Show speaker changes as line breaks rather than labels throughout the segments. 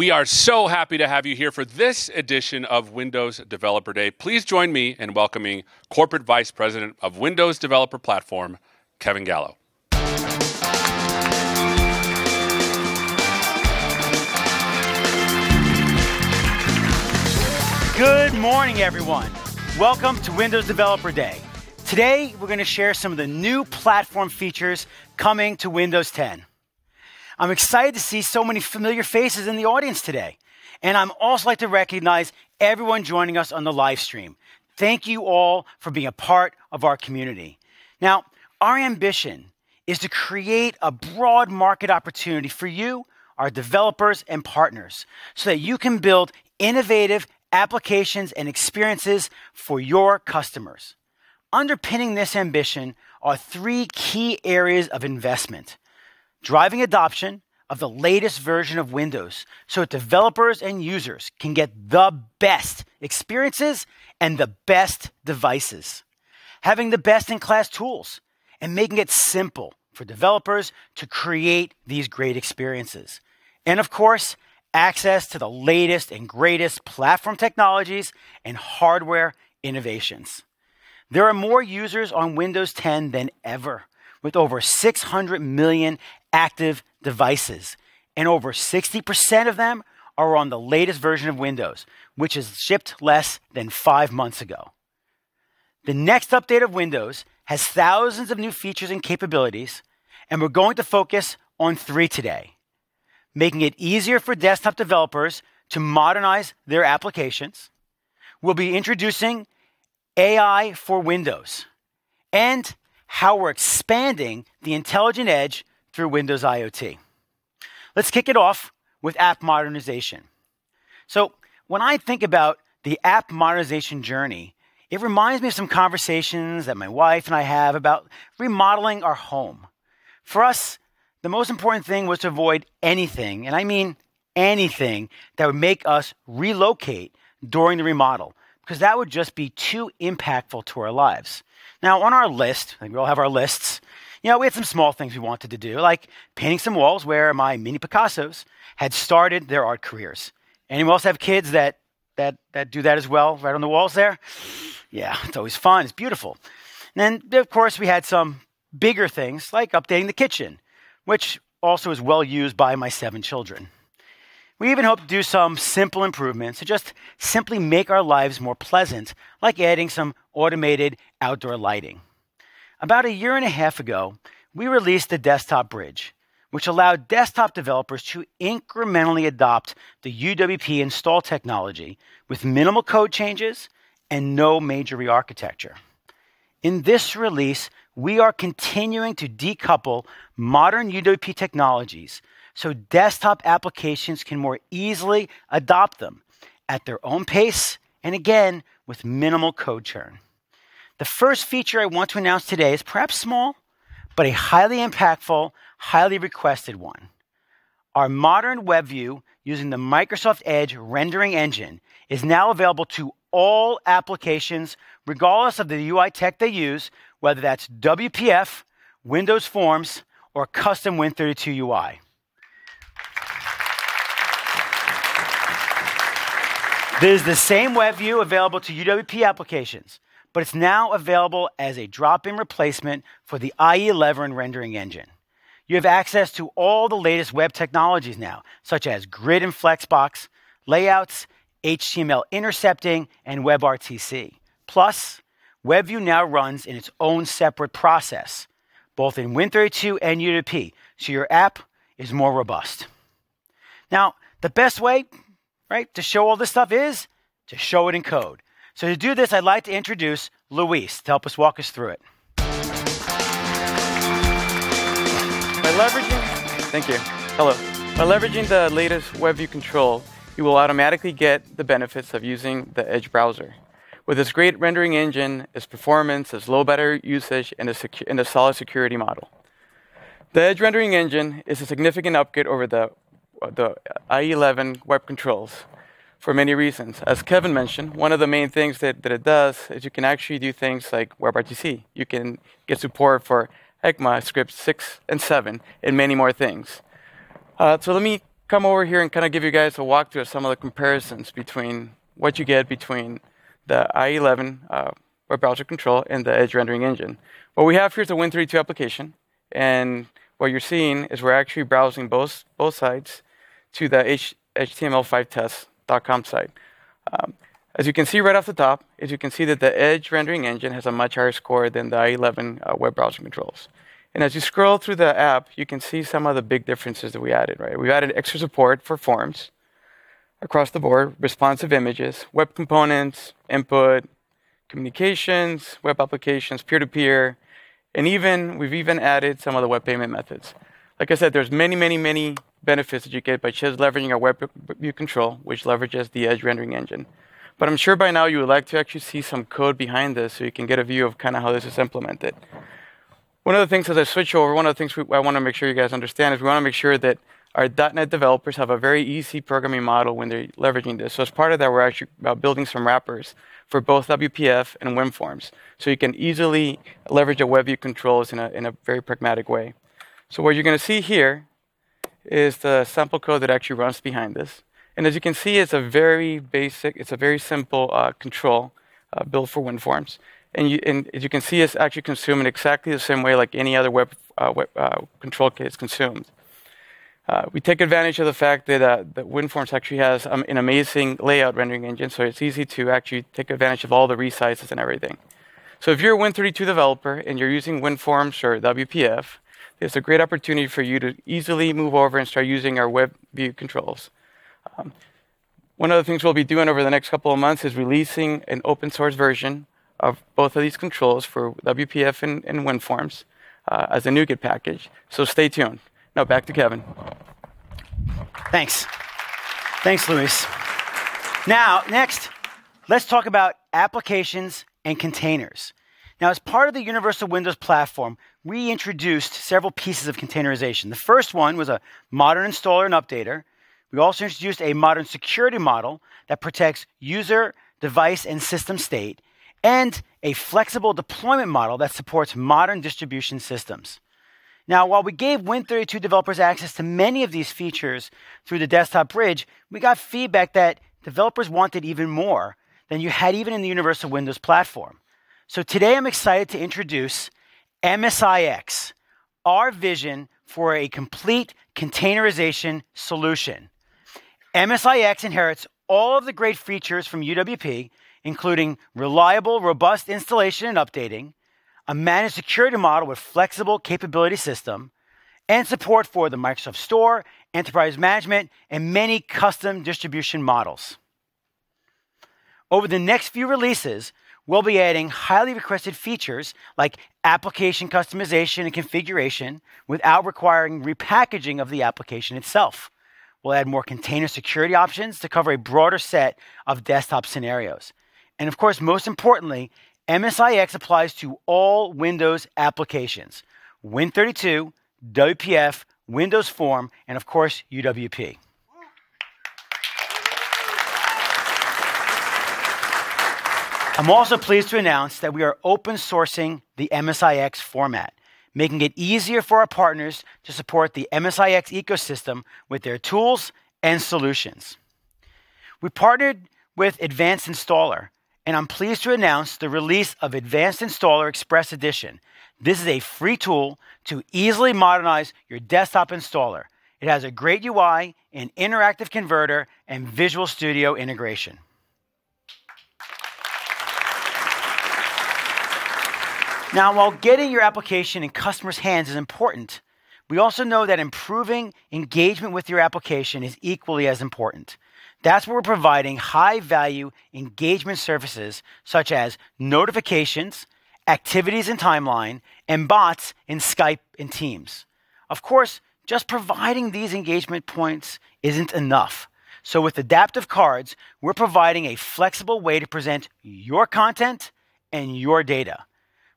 We are so happy to have you here for this edition of Windows Developer Day. Please join me in welcoming Corporate Vice President of Windows Developer Platform, Kevin Gallo.
Good morning, everyone. Welcome to Windows Developer Day. Today, we're going to share some of the new platform features coming to Windows 10. I'm excited to see so many familiar faces in the audience today. And I'm also like to recognize everyone joining us on the live stream. Thank you all for being a part of our community. Now, our ambition is to create a broad market opportunity for you, our developers and partners, so that you can build innovative applications and experiences for your customers. Underpinning this ambition are three key areas of investment: driving adoption of the latest version of Windows so that developers and users can get the best experiences and the best devices, having the best-in-class tools, and making it simple for developers to create these great experiences. And of course, access to the latest and greatest platform technologies and hardware innovations. There are more users on Windows 10 than ever, with over 600 million active devices, and over 60% of them are on the latest version of Windows, which is shipped less than 5 months ago. The next update of Windows has thousands of new features and capabilities, and we're going to focus on 3 today: making it easier for desktop developers to modernize their applications. We'll be introducing AI for Windows, and how we're expanding the intelligent edge through Windows IoT. Let's kick it off with app modernization. So when I think about the app modernization journey, it reminds me of some conversations that my wife and I have about remodeling our home. For us, the most important thing was to avoid anything, and I mean anything, that would make us relocate during the remodel, because that would just be too impactful to our lives. Now, on our list, I think we all have our lists, we had some small things we wanted to do, like painting some walls where my mini Picassos had started their art careers. Anyone else have kids that do that as well, right on the walls there? Yeah, it's always fun. It's beautiful. And then, of course, we had some bigger things, like updating the kitchen, which also is well used by my 7 children. We even hope to do some simple improvements to just simply make our lives more pleasant, like adding some automated outdoor lighting. About 1.5 years ago, we released the Desktop Bridge, which allowed desktop developers to incrementally adopt the UWP install technology with minimal code changes and no major re-architecture. In this release, we are continuing to decouple modern UWP technologies so desktop applications can more easily adopt them at their own pace and, again, with minimal code churn. The first feature I want to announce today is perhaps small, but a highly impactful, highly requested one. Our modern web view using the Microsoft Edge rendering engine is now available to all applications, regardless of the UI tech they use, whether that's WPF, Windows Forms, or custom Win32 UI. This is the same web view available to UWP applications, but it's now available as a drop-in replacement for the IE11 rendering engine. You have access to all the latest web technologies now, such as grid and flexbox, layouts, HTML intercepting, and WebRTC. Plus, WebView now runs in its own separate process, both in Win32 and UWP, so your app is more robust. Now, the best way, to show all this stuff is to show it in code. So to do this, I'd like to introduce Luis to help us walk us through it.
Thank you. Hello. By leveraging the latest WebView control, you will automatically get the benefits of using the Edge browser. With its great rendering engine, its performance, its low battery usage, and a solid security model. The Edge rendering engine is a significant upgrade over the IE11 web controls for many reasons. As Kevin mentioned, one of the main things that it does is you can actually do things like WebRTC. You can get support for ECMA scripts 6 and 7 and many more things. So let me come over here and kind of give you guys a walkthrough of some of the comparisons between what you get between the IE11 web browser control and the Edge rendering engine. What we have here is a Win32 application, and what you're seeing is we're actually browsing both sides to the HTML5test.com site. As you can see right off the top, you can see that the Edge rendering engine has a much higher score than the IE11 web browser controls. And as you scroll through the app, you can see some of the big differences that we added, right? We've added extra support for forms across the board, responsive images, web components, input, communications, web applications, peer-to-peer, and we've even added some of the web payment methods. Like I said, there's many benefits that you get by just leveraging our web view control, which leverages the Edge rendering engine. But I'm sure by now you would like to actually see some code behind this so you can get a view of kind of how this is implemented. One of the things as I switch over, one of the things I want to make sure you guys understand is we want to make sure that our .NET developers have a very easy programming model when they're leveraging this. So as part of that, we're actually building some wrappers for both WPF and WinForms. So you can easily leverage a web view controls in a very pragmatic way. So what you're going to see here is the sample code that actually runs behind this. And as you can see, it's a very basic, it's a very simple control built for WinForms. And as you can see, it's actually consumed in exactly the same way like any other web control kit is consumed. We take advantage of the fact that WinForms actually has an amazing layout rendering engine, so it's easy to actually take advantage of all the resizes and everything. So if you're a Win32 developer and you're using WinForms or WPF, there's a great opportunity for you to easily move over and start using our web view controls. One of the things we'll be doing over the next couple of months is releasing an open source version of both of these controls for WPF and WinForms as a NuGet package. So stay tuned. Now back to Kevin.
Thanks. Thanks, Luis. Now, next, let's talk about applications and containers. Now, as part of the Universal Windows platform, we introduced several pieces of containerization. The first one was a modern installer and updater. We also introduced a modern security model that protects user, device, and system state, and a flexible deployment model that supports modern distribution systems. Now, while we gave Win32 developers access to many of these features through the desktop bridge, we got feedback that developers wanted even more than you had even in the Universal Windows platform. So today I'm excited to introduce MSIX, our vision for a complete containerization solution. MSIX inherits all of the great features from UWP, including reliable, robust installation and updating, a managed security model with flexible capability system, and support for the Microsoft Store, enterprise management, and many custom distribution models. Over the next few releases, we'll be adding highly requested features like application customization and configuration without requiring repackaging of the application itself. We'll add more container security options to cover a broader set of desktop scenarios. And of course, most importantly, MSIX applies to all Windows applications, Win32, WPF, Windows Form, and of course, UWP. I'm also pleased to announce that we are open sourcing the MSIX format, making it easier for our partners to support the MSIX ecosystem with their tools and solutions. We partnered with Advanced Installer, and I'm pleased to announce the release of Advanced Installer Express Edition. This is a free tool to easily modernize your desktop installer. It has a great UI, an interactive converter, and Visual Studio integration. Now, while getting your application in customers' hands is important, we also know that improving engagement with your application is equally as important. That's where we're providing high-value engagement services such as notifications, activities in Timeline, and bots in Skype and Teams. Of course, just providing these engagement points isn't enough. So with Adaptive Cards, we're providing a flexible way to present your content and your data.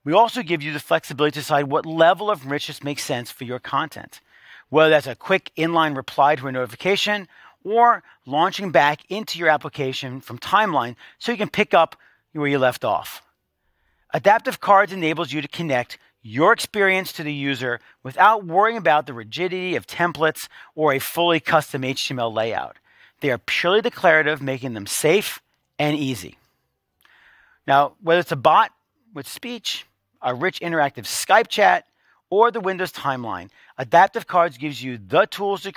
We also give you the flexibility to decide what level of richness makes sense for your content, whether that's a quick inline reply to a notification or launching back into your application from Timeline so you can pick up where you left off. Adaptive Cards enables you to connect your experience to the user without worrying about the rigidity of templates or a fully custom HTML layout. They are purely declarative, making them safe and easy. Now, whether it's a bot with speech, a rich interactive Skype chat, or the Windows timeline, Adaptive Cards gives you the tools to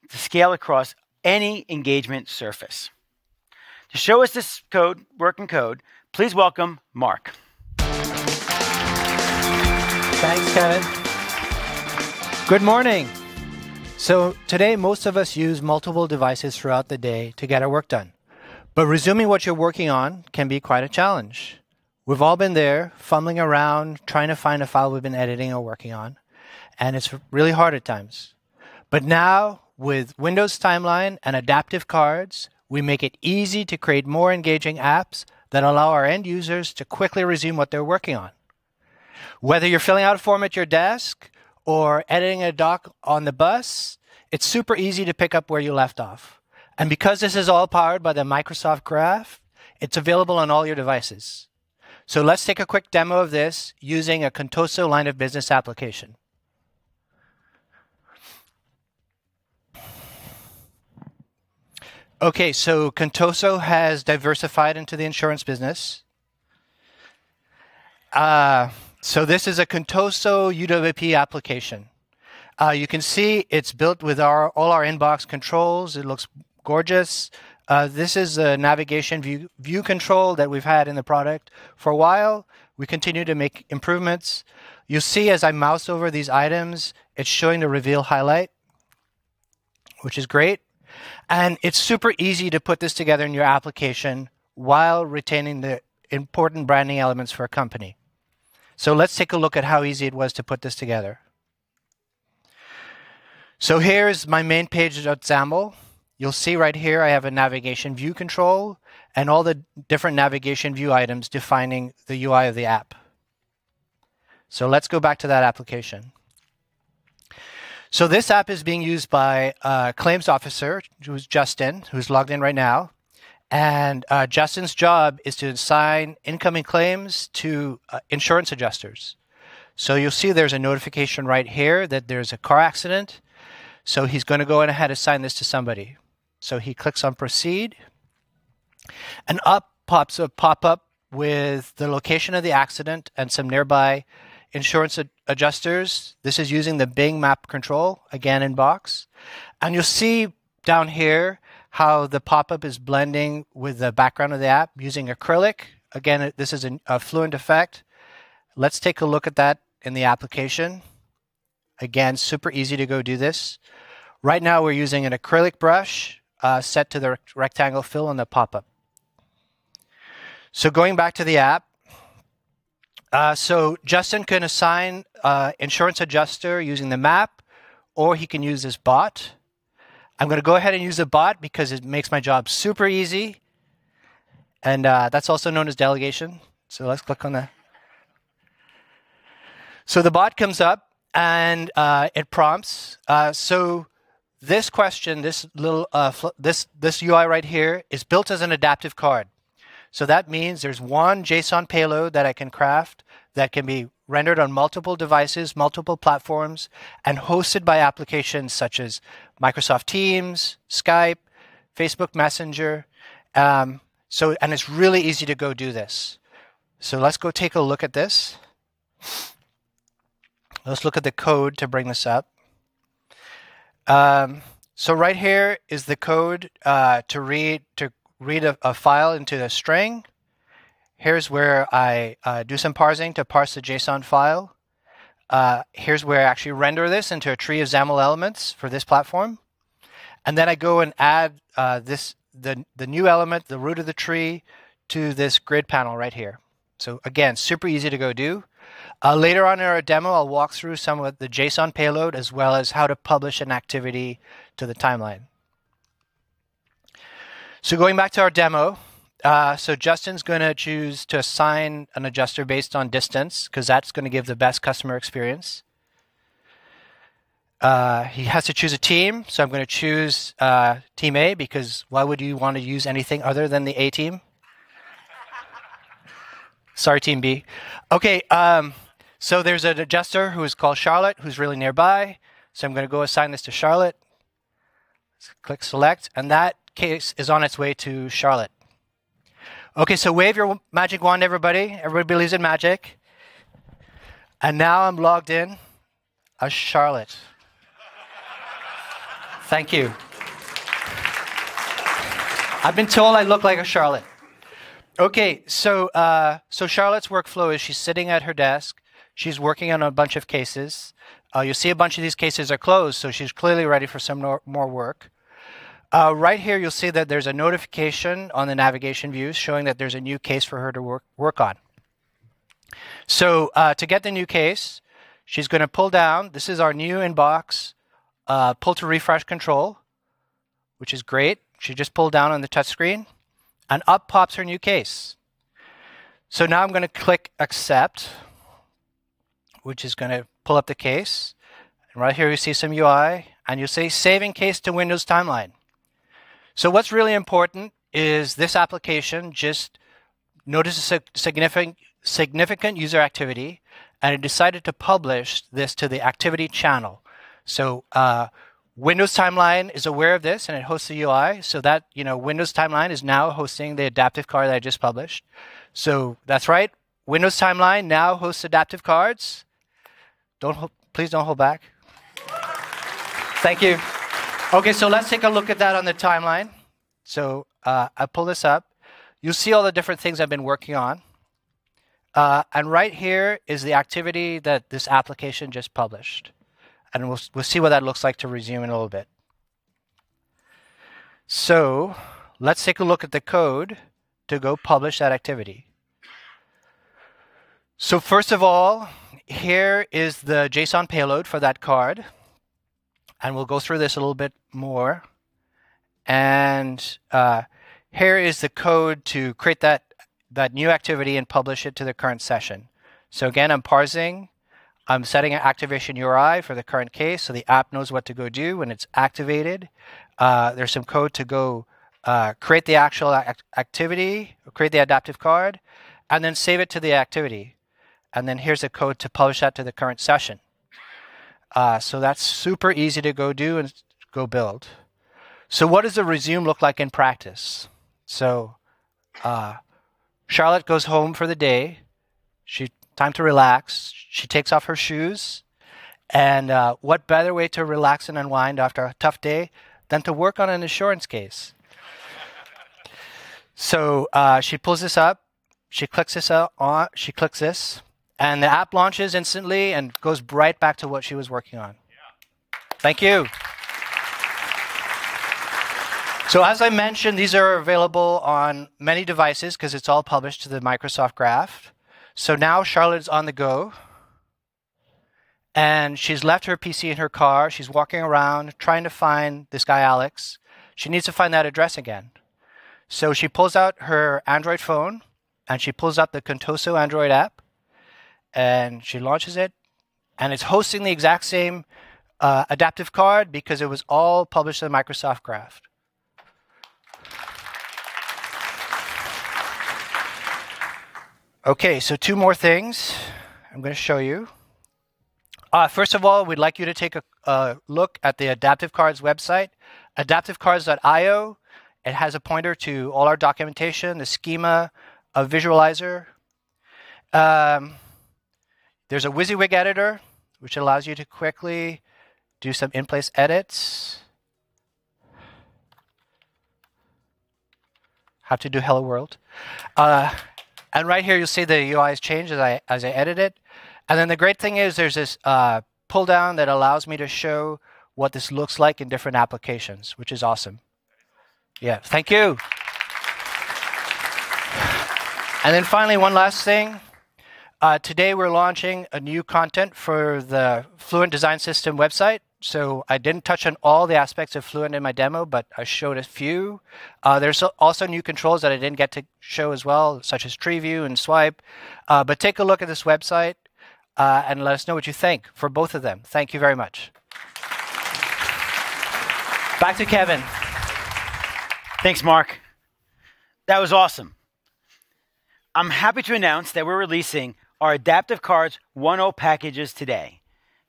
scale across any engagement surface. To show us this working code, please welcome Mark.
Thanks, Kevin. Good morning. So today, most of us use multiple devices throughout the day to get our work done. But resuming what you're working on can be quite a challenge. We've all been there, fumbling around, trying to find a file we've been editing or working on, and it's really hard at times. But now, with Windows Timeline and Adaptive Cards, we make it easy to create more engaging apps that allow our end users to quickly resume what they're working on. Whether you're filling out a form at your desk or editing a doc on the bus, it's super easy to pick up where you left off. And because this is all powered by the Microsoft Graph, it's available on all your devices. So let's take a quick demo of this using a Contoso line of business application. Okay, so Contoso has diversified into the insurance business. So this is a Contoso UWP application. You can see it's built with all our inbox controls. It looks gorgeous. This is a navigation view control that we've had in the product for a while. We continue to make improvements. You'll see as I mouse over these items, it's showing the reveal highlight, which is great. And it's super easy to put this together in your application while retaining the important branding elements for a company. So let's take a look at how easy it was to put this together. So here's my main page.xaml. You'll see right here I have a navigation view control and all the different navigation view items defining the UI of the app. So let's go back to that application. So this app is being used by a claims officer, who's Justin, who's logged in right now. And Justin's job is to assign incoming claims to insurance adjusters. So you'll see there's a notification right here that there's a car accident. So he's going to go ahead and assign this to somebody. So he clicks on proceed. And up pops a pop-up with the location of the accident and some nearby insurance adjusters. This is using the Bing map control, again in box. And you'll see down here how the pop-up is blending with the background of the app using acrylic. Again, this is a Fluent effect. Let's take a look at that in the application. Again, super easy to go do this. Right now, we're using an acrylic brush set to the rectangle fill on the pop-up. So going back to the app, so Justin can assign insurance adjuster using the map, or he can use this bot. I'm going to go ahead and use the bot because it makes my job super easy. And that's also known as delegation. So let's click on that. So the bot comes up and it prompts. So this question, this little this UI right here is built as an adaptive card. So that means there's one JSON payload that I can craft that can be rendered on multiple devices, multiple platforms, and hosted by applications such as Microsoft Teams, Skype, Facebook Messenger. And it's really easy to go do this. So let's go take a look at this. Let's look at the code to bring this up. So right here is the code to read a file into a string. Here's where I do some parsing to parse the JSON file. Here's where I actually render this into a tree of XAML elements for this platform. And then I go and add the new element, the root of the tree, to this grid panel right here. So again, super easy to go do. Later on in our demo, I'll walk through some of the JSON payload as well as how to publish an activity to the timeline. So going back to our demo, so Justin's going to choose to assign an adjuster based on distance because that's going to give the best customer experience. He has to choose a team, so I'm going to choose Team A because why would you want to use anything other than the A team? Sorry, Team B. Okay, So there's an adjuster who is called Charlotte, who's really nearby. So I'm going to go assign this to Charlotte. Click select, and that case is on its way to Charlotte. Okay, so wave your magic wand, everybody. Everybody believes in magic. And now I'm logged in as Charlotte. Thank you. I've been told I look like a Charlotte. Okay, so Charlotte's workflow is she's sitting at her desk. She's working on a bunch of cases. You'll see a bunch of these cases are closed, so she's clearly ready for some more work. Right here, you'll see that there's a notification on the navigation views showing that there's a new case for her to work on. So to get the new case, she's going to pull down. This is our new inbox pull to refresh control, which is great. She just pulled down on the touchscreen, and up pops her new case. So now I'm going to click accept, which is going to pull up the case. And right here you see some UI, and you'll say saving case to Windows timeline. So what's really important is this application just noticed a significant user activity, and it decided to publish this to the activity channel. So Windows Timeline is aware of this, and it hosts the UI, so that Windows Timeline is now hosting the adaptive card that I just published. So that's right, Windows Timeline now hosts adaptive cards. Please don't hold back. Thank you. Okay, so let's take a look at that on the timeline. So I pull this up. You'll see all the different things I've been working on. And right here is the activity that this application just published. And we'll see what that looks like to resume in a little bit. So let's take a look at the code to go publish that activity. So first of all, here is the JSON payload for that card. And we'll go through this a little bit more. And here is the code to create that new activity and publish it to the current session. So again, I'm parsing. I'm setting an activation URI for the current case, so the app knows what to go do when it's activated. There's some code to go create the actual activity, create the adaptive card, and then save it to the activity. And then here's the code to publish that to the current session. So that's super easy to go do and go build. So what does the resume look like in practice? So Charlotte goes home for the day. Time to relax. She takes off her shoes. And what better way to relax and unwind after a tough day than to work on an insurance case? So she pulls this up. She clicks this on. She clicks this. And the app launches instantly and goes right back to what she was working on. Yeah. Thank you. So as I mentioned, these are available on many devices because it's all published to the Microsoft Graph. So now Charlotte's on the go. And she's left her PC in her car. She's walking around trying to find this guy, Alex. She needs to find that address again. So she pulls out her Android phone, and she pulls up the Contoso Android app. And she launches it, and it's hosting the exact same adaptive card because it was all published in the Microsoft Graph. Okay, so two more things I'm going to show you. First of all, we'd like you to take a look at the Adaptive Cards website, adaptivecards.io. It has a pointer to all our documentation, the schema, a visualizer. There's a WYSIWYG editor, which allows you to quickly do some in-place edits. How to do Hello World. And right here, you'll see the UI has changed as I edit it. And then the great thing is there's this pull down that allows me to show what this looks like in different applications, which is awesome. Yeah, thank you. And then finally, one last thing. Today we're launching a new content for the Fluent Design System website. So I didn't touch on all the aspects of Fluent in my demo, but I showed a few. There's also new controls that I didn't get to show as well, such as tree view and swipe. But take a look at this website and let us know what you think for both of them. Thank you very much. Back to Kevin.
Thanks, Mark. That was awesome. I'm happy to announce that we're releasing our Adaptive Cards 1.0 packages today.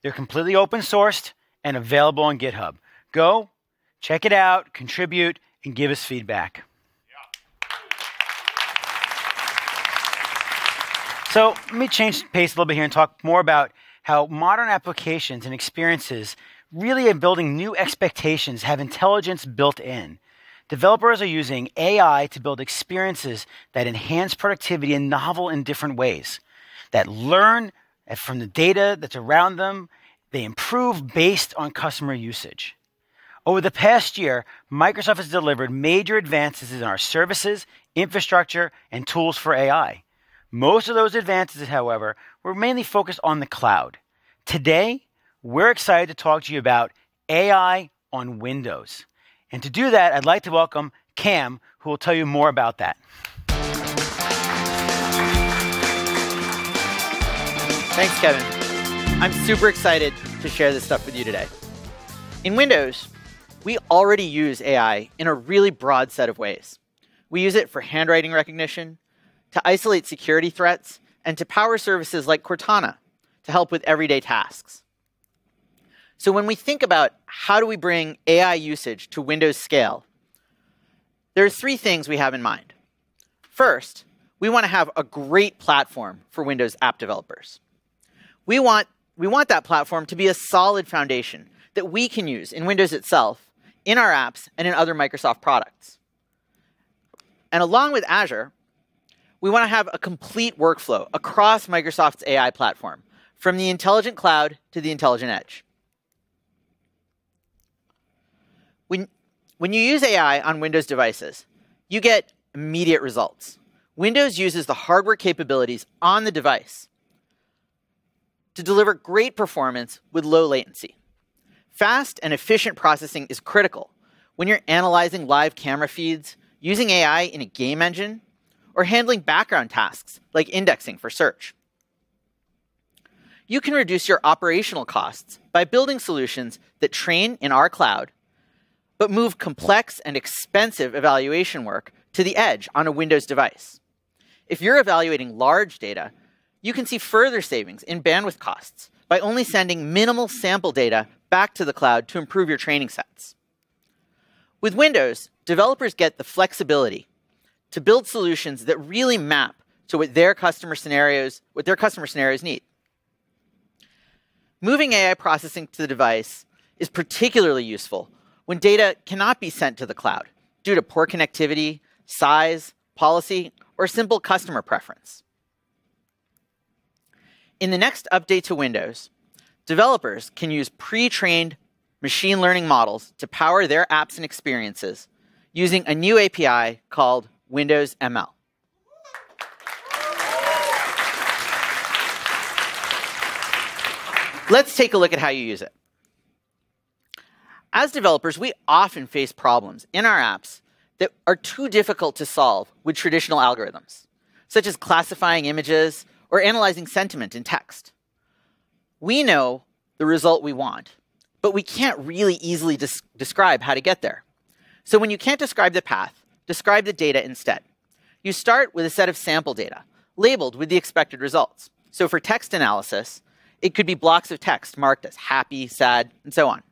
They're completely open sourced and available on GitHub. Go, check it out, contribute, and give us feedback. So let me change pace a little bit here and talk more about how modern applications and experiences really are building new expectations, have intelligence built in. Developers are using AI to build experiences that enhance productivity in novel and different ways, that learn from the data that's around them. They improve based on customer usage. Over the past year, Microsoft has delivered major advances in our services, infrastructure, and tools for AI. Most of those advances, however, were mainly focused on the cloud. Today, we're excited to talk to you about AI on Windows. And to do that, I'd like to welcome Cam, who will tell you more about that.
Thanks, Kevin. I'm super excited to share this stuff with you today. In Windows, we already use AI in a really broad set of ways. We use it for handwriting recognition, to isolate security threats, and to power services like Cortana to help with everyday tasks. So when we think about how do we bring AI usage to Windows scale, there are three things we have in mind. First, we want to have a great platform for Windows app developers. We want that platform to be a solid foundation that we can use in Windows itself, in our apps, and in other Microsoft products. And along with Azure, we want to have a complete workflow across Microsoft's AI platform, from the intelligent cloud to the intelligent edge. When you use AI on Windows devices, you get immediate results. Windows uses the hardware capabilities on the device to deliver great performance with low latency. Fast and efficient processing is critical when you're analyzing live camera feeds, using AI in a game engine, or handling background tasks like indexing for search. You can reduce your operational costs by building solutions that train in our cloud, but move complex and expensive evaluation work to the edge on a Windows device. If you're evaluating large data, you can see further savings in bandwidth costs by only sending minimal sample data back to the cloud to improve your training sets. With Windows, developers get the flexibility to build solutions that really map to what their customer scenarios need. Moving AI processing to the device is particularly useful when data cannot be sent to the cloud due to poor connectivity, size, policy, or simple customer preference. In the next update to Windows, developers can use pre-trained machine learning models to power their apps and experiences using a new API called Windows ML. Let's take a look at how you use it. As developers, we often face problems in our apps that are too difficult to solve with traditional algorithms, such as classifying images or analyzing sentiment in text. We know the result we want, but we can't really easily describe how to get there. So when you can't describe the path, describe the data instead. You start with a set of sample data, labeled with the expected results. So for text analysis, it could be blocks of text marked as happy, sad, and so on.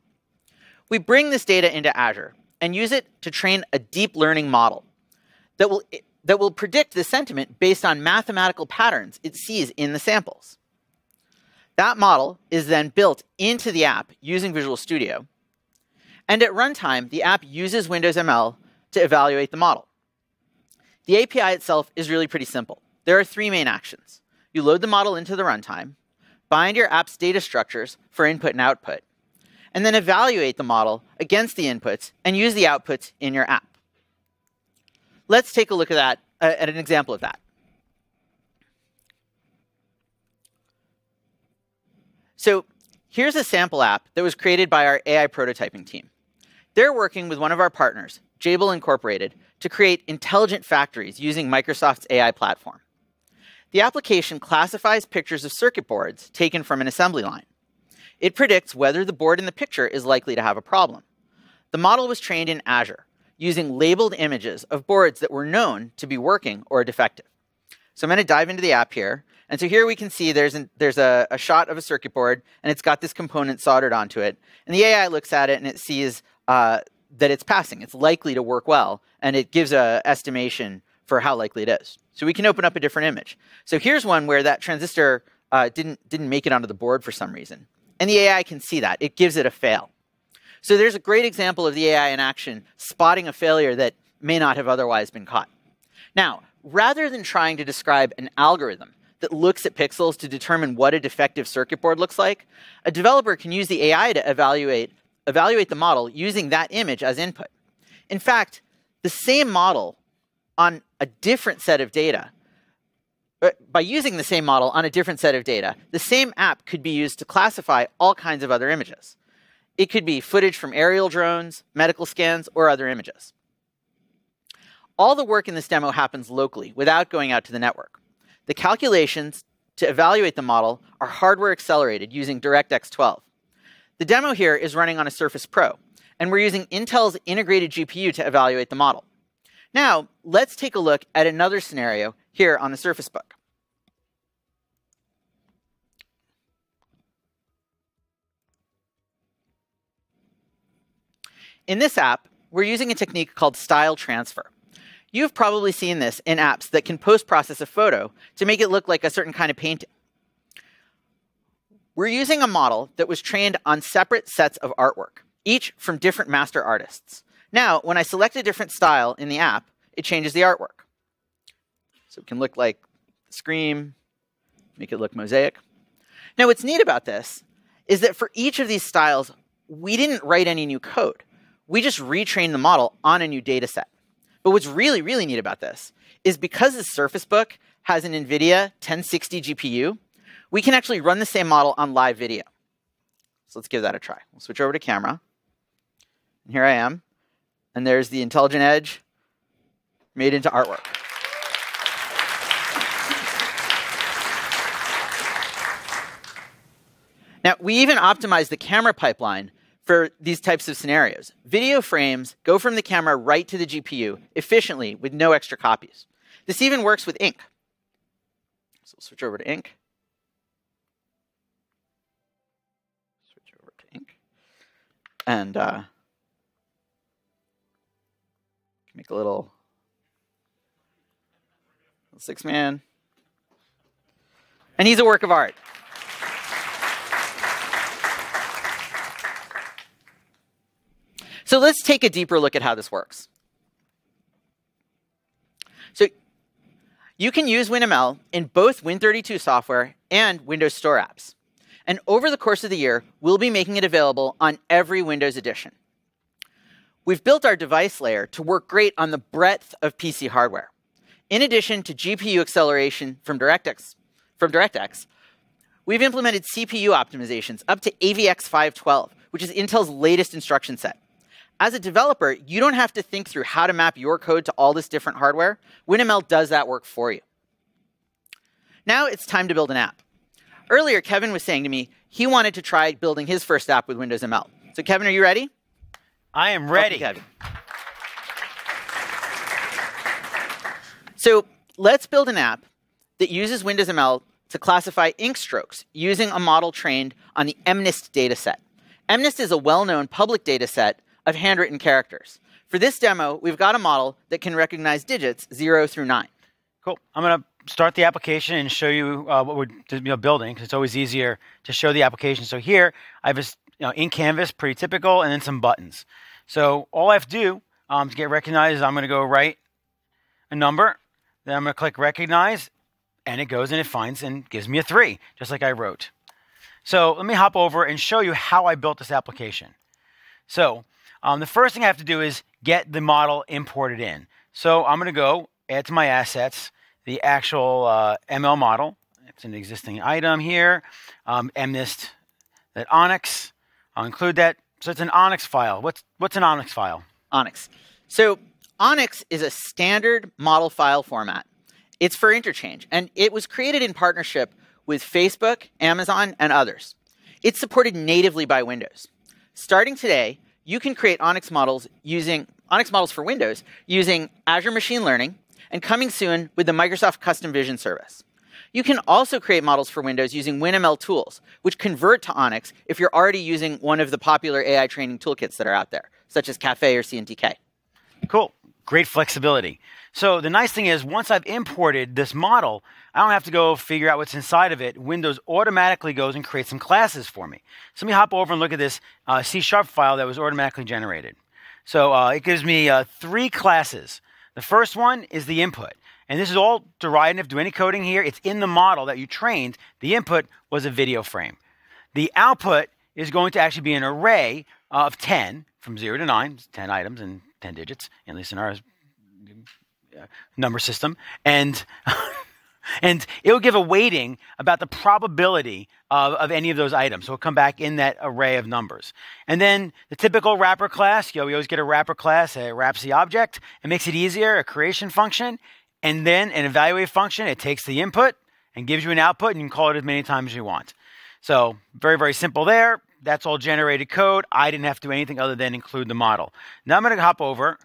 We bring this data into Azure and use it to train a deep learning model that will predict the sentiment based on mathematical patterns it sees in the samples. That model is then built into the app using Visual Studio. And at runtime, the app uses Windows ML to evaluate the model. The API itself is really pretty simple. There are three main actions. You load the model into the runtime, bind your app's data structures for input and output, and then evaluate the model against the inputs and use the outputs in your app. Let's take a look at that, at an example of that. So here's a sample app that was created by our AI prototyping team. They're working with one of our partners, Jabil Incorporated, to create intelligent factories using Microsoft's AI platform. The application classifies pictures of circuit boards taken from an assembly line. It predicts whether the board in the picture is likely to have a problem. The model was trained in Azure, using labeled images of boards that were known to be working or defective. So I'm going to dive into the app here, And so here we can see there's a shot of a circuit board, and it's got this component soldered onto it. And the AI looks at it, and it sees that it's passing. It's likely to work well, and it gives an estimation for how likely it is. So we can open up a different image. So here's one where that transistor didn't make it onto the board for some reason. And the AI can see that. It gives it a fail. So there's a great example of the AI in action, spotting a failure that may not have otherwise been caught. Now, rather than trying to describe an algorithm that looks at pixels to determine what a defective circuit board looks like, a developer can use the AI to evaluate the model using that image as input. In fact, the same model on a different set of data, by using the same model on a different set of data, the same app could be used to classify all kinds of other images. It could be footage from aerial drones, medical scans, or other images. All the work in this demo happens locally without going out to the network. The calculations to evaluate the model are hardware accelerated using DirectX 12. The demo here is running on a Surface Pro, and we're using Intel's integrated GPU to evaluate the model. Now, let's take a look at another scenario here on the Surface Book. In this app, we're using a technique called style transfer. You've probably seen this in apps that can post-process a photo to make it look like a certain kind of painting. We're using a model that was trained on separate sets of artwork, each from different master artists. Now, when I select a different style in the app, it changes the artwork. So it can look like Scream, make it look mosaic. Now, what's neat about this is that for each of these styles, we didn't write any new code. We just retrained the model on a new data set. But what's really, really neat about this is because the Surface Book has an NVIDIA 1060 GPU, we can actually run the same model on live video. So let's give that a try. We'll switch over to camera. And here I am. And there's the intelligent edge made into artwork. Now, we even optimized the camera pipeline for these types of scenarios. Video frames go from the camera right to the GPU efficiently with no extra copies. This even works with ink. So we'll switch over to ink. Switch over to ink. And make a little 6-man. And he's a work of art. So let's take a deeper look at how this works. So you can use WinML in both Win32 software and Windows Store apps. And over the course of the year, we'll be making it available on every Windows edition. We've built our device layer to work great on the breadth of PC hardware. In addition to GPU acceleration from DirectX, we've implemented CPU optimizations up to AVX 512, which is Intel's latest instruction set. As a developer, you don't have to think through how to map your code to all this different hardware. WinML does that work for you. Now it's time to build an app. Earlier, Kevin was saying to me he wanted to try building his first app with Windows ML. So Kevin, are you ready?
I am ready.
Welcome, Kevin. So let's build an app that uses Windows ML to classify ink strokes using a model trained on the MNIST dataset. MNIST is a well-known public dataset of handwritten characters. For this demo, we've got a model that can recognize digits 0 through 9.
Cool. I'm going to start the application and show you what we're building, because it's always easier to show the application. So here, I have this ink canvas, pretty typical, and then some buttons. So all I have to do to get recognized is I'm going to go write a number, then I'm going to click recognize, and it goes and it finds and gives me a 3, just like I wrote. So let me hop over and show you how I built this application. So the first thing I have to do is get the model imported in. So I'm going to go add to my assets the actual ML model. It's an existing item here. MNIST, that Onyx. I'll include that. So it's an Onyx file. What's an Onyx file?
Onyx. So Onyx is a standard model file format. It's for interchange, and it was created in partnership with Facebook, Amazon, and others. It's supported natively by Windows. Starting today, you can create Onyx models for Windows using Azure Machine Learning, and coming soon with the Microsoft Custom Vision service. You can also create models for Windows using WinML tools, which convert to ONNX if you're already using one of the popular AI training toolkits that are out there, such as Caffe or CNTK.
Cool. Great flexibility. So the nice thing is, once I've imported this model, I don't have to go figure out what's inside of it. Windows automatically goes and creates some classes for me. So let me hop over and look at this C# file that was automatically generated. So it gives me 3 classes. The first one is the input. And this is all derived. I didn't have to do any coding here. It's in the model that you trained. The input was a video frame. The output is going to actually be an array of 10, from 0 to 9, 10 items and 10 digits, at least in our number system. And it'll give a weighting about the probability of any of those items. So it'll come back in that array of numbers. And then the typical wrapper class, we always get a wrapper class. It wraps the object. It makes it easier, a creation function. And then an evaluate function, it takes the input and gives you an output, and you can call it as many times as you want. So very, very simple there. That's all generated code. I didn't have to do anything other than include the model. Now I'm going to hop over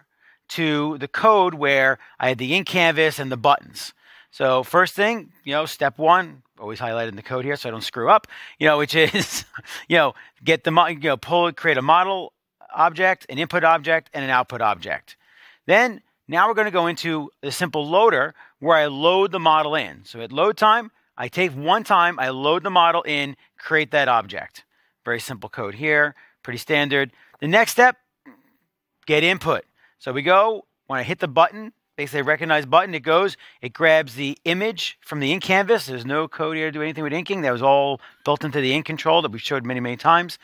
to the code where I had the ink canvas and the buttons. So first thing, step 1, always highlighted in the code here so I don't screw up, which is, get the, create a model object, an input object, and an output object. Then now we're going to go into the simple loader where I load the model in. So at load time, I take one time, I load the model in, create that object. Very simple code here, pretty standard. The next step, get input. So we go, when I hit the button, basically recognize button, it grabs the image from the ink canvas. There's no code here to do anything with inking. That was all built into the ink control that we showed many, many times.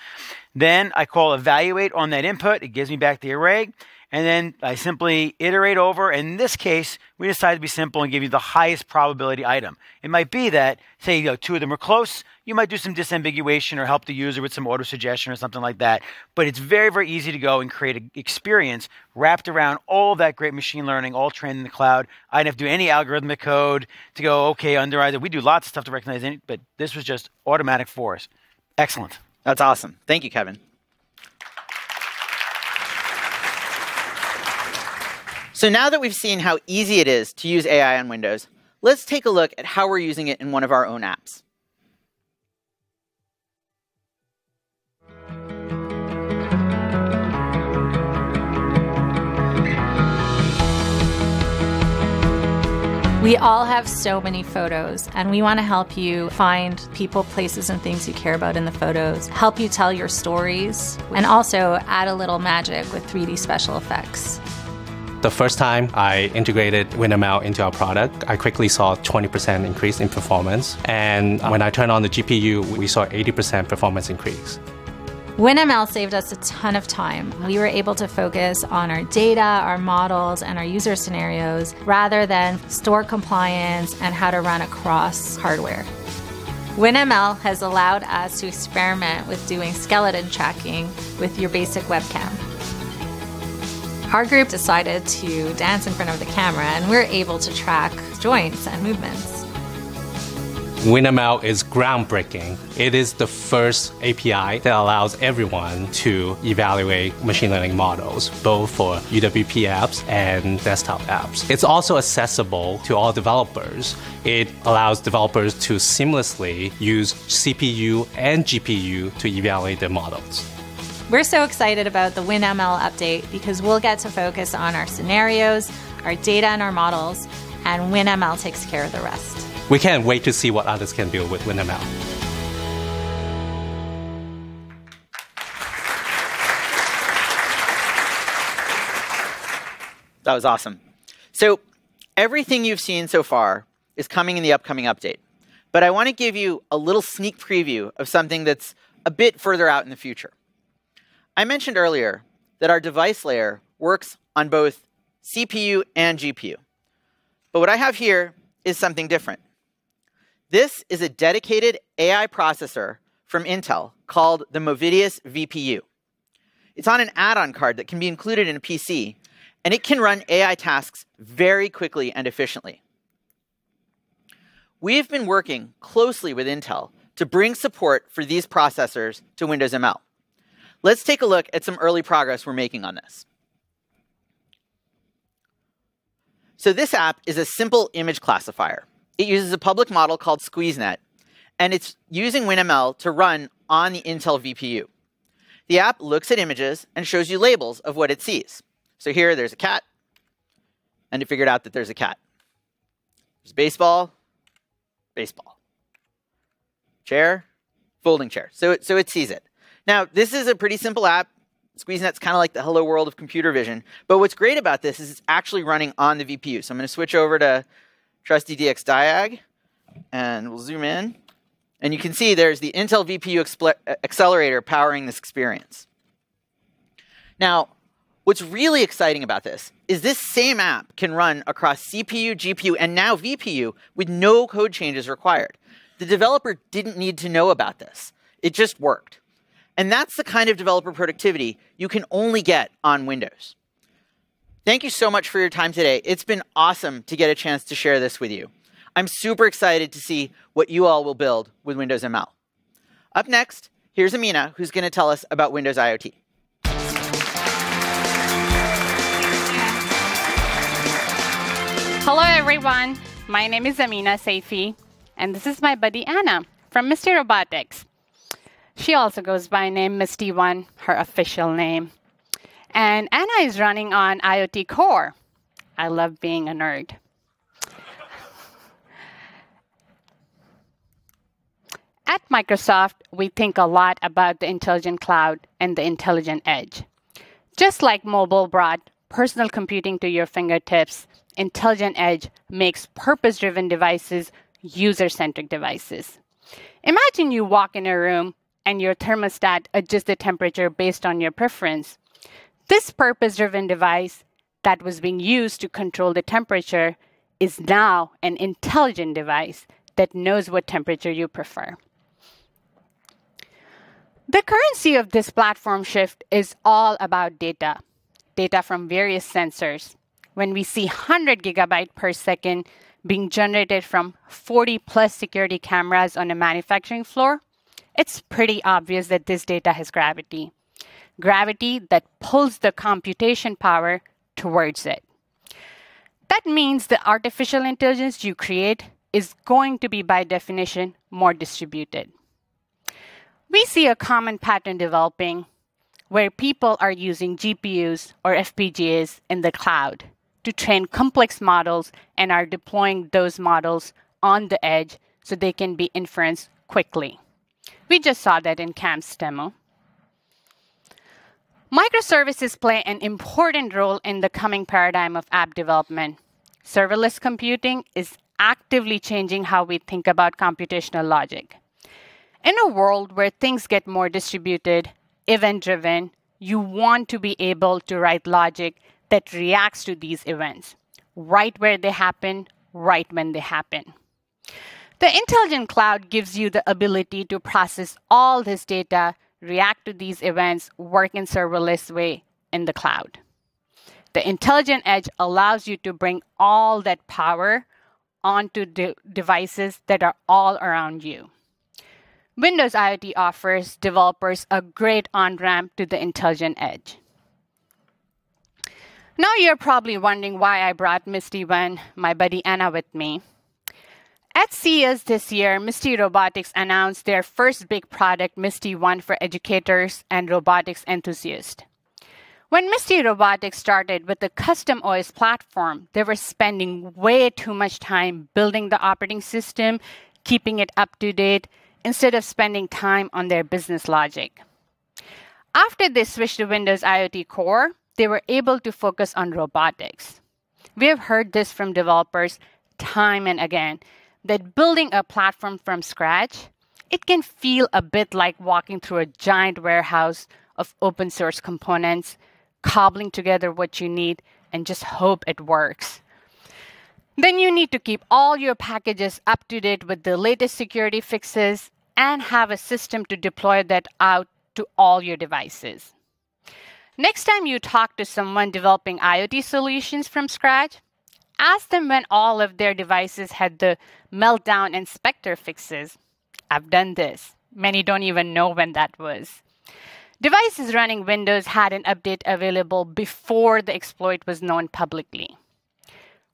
Then I call evaluate on that input. It gives me back the array. And then I simply iterate over. In this case, we decided to be simple and give you the highest probability item. It might be that, say, 2 of them are close. You might do some disambiguation or help the user with some auto-suggestion or something like that. But it's very, very easy to go and create an experience wrapped around all of that great machine learning, all trained in the cloud. I didn't have to do any algorithmic code to go, okay, under either. We do lots of stuff to recognize it, but this was just automatic for us. Excellent.
That's awesome. Thank you, Kevin. So now that we've seen how easy it is to use AI on Windows, let's take a look at how we're using it in one of our own apps.
We all have so many photos, and we want to help you find people, places, and things you care about in the photos, help you tell your stories, and also add a little magic with 3D special effects.
The first time I integrated WinML into our product, I quickly saw a 20% increase in performance. And when I turned on the GPU, we saw 80% performance increase.
WinML saved us a ton of time. We were able to focus on our data, our models, and our user scenarios rather than store compliance and how to run across hardware. WinML has allowed us to experiment with doing skeleton tracking with your basic webcam. Our group decided to dance in front of the camera, and we're able to track joints and movements.
WinML is groundbreaking. It is the first API that allows everyone to evaluate machine learning models, both for UWP apps and desktop apps. It's also accessible to all developers. It allows developers to seamlessly use CPU and GPU to evaluate their models.
We're so excited about the WinML update because we'll get to focus on our scenarios, our data, and our models, and WinML takes care of the rest.
We can't wait to see what others can do with WinML.
That was awesome. So everything you've seen so far is coming in the upcoming update. But I want to give you a little sneak preview of something that's a bit further out in the future. I mentioned earlier that our device layer works on both CPU and GPU. But what I have here is something different. This is a dedicated AI processor from Intel called the Movidius VPU. It's on an add-on card that can be included in a PC, and it can run AI tasks very quickly and efficiently. We've been working closely with Intel to bring support for these processors to Windows ML. Let's take a look at some early progress we're making on this. So this app is a simple image classifier. it uses a public model called SqueezeNet, and it's using WinML to run on the Intel VPU. The app looks at images and shows you labels of what it sees. So here, there's a cat, and it figured out that there's a cat. There's baseball, baseball. Chair, folding chair. So it sees it. Now, this is a pretty simple app. SqueezeNet's kind of like the hello world of computer vision. But what's great about this is it's actually running on the VPU. So I'm going to switch over to Trusty DXDiag, and we'll zoom in. And you can see there's the Intel VPU accelerator powering this experience. Now, what's really exciting about this is this same app can run across CPU, GPU, and now VPU with no code changes required. The developer didn't need to know about this. It just worked. And that's the kind of developer productivity you can only get on Windows. Thank you so much for your time today. It's been awesome to get a chance to share this with you. I'm super excited to see what you all will build with Windows ML. Up next, here's Amina, who's going to tell us about Windows IoT.
Hello, everyone. My name is Amina Saifi, and this is my buddy Anna from Misty Robotics. She also goes by name Misty1, her official name. And Anna is running on IoT Core. I love being a nerd. At Microsoft, we think a lot about the intelligent cloud and the intelligent edge. Just like mobile brought personal computing to your fingertips, intelligent edge makes purpose-driven devices user-centric devices. Imagine you walk in a room and your thermostat adjusts the temperature based on your preference. This purpose-driven device that was being used to control the temperature is now an intelligent device that knows what temperature you prefer. The currency of this platform shift is all about data from various sensors. When we see 100 gigabytes per second being generated from 40 plus security cameras on a manufacturing floor, it's pretty obvious that this data has gravity. Gravity that pulls the computation power towards it. That means the artificial intelligence you create is going to be, by definition, more distributed. We see a common pattern developing where people are using GPUs or FPGAs in the cloud to train complex models and are deploying those models on the edge so they can be inferenced quickly. We just saw that in Cam's demo. Microservices play an important role in the coming paradigm of app development. Serverless computing is actively changing how we think about computational logic. In a world where things get more distributed, event-driven, you want to be able to write logic that reacts to these events, right where they happen, right when they happen. The intelligent cloud gives you the ability to process all this data, react to these events, work in serverless way in the cloud. The intelligent edge allows you to bring all that power onto devices that are all around you. Windows IoT offers developers a great on-ramp to the intelligent edge. Now you're probably wondering why I brought Misty1, my buddy Anna, with me. At CES this year, Misty Robotics announced their first big product, Misty1, for educators and robotics enthusiasts. When Misty Robotics started with the custom OS platform, they were spending way too much time building the operating system, keeping it up to date, instead of spending time on their business logic. After they switched to Windows IoT Core, they were able to focus on robotics. We have heard this from developers time and again, that building a platform from scratch, it can feel a bit like walking through a giant warehouse of open source components, cobbling together what you need, and just hope it works. Then you need to keep all your packages up to date with the latest security fixes and have a system to deploy that out to all your devices. Next time you talk to someone developing IoT solutions from scratch, ask them when all of their devices had the meltdown and Spectre fixes. I've done this. Many don't even know when that was. Devices running Windows had an update available before the exploit was known publicly.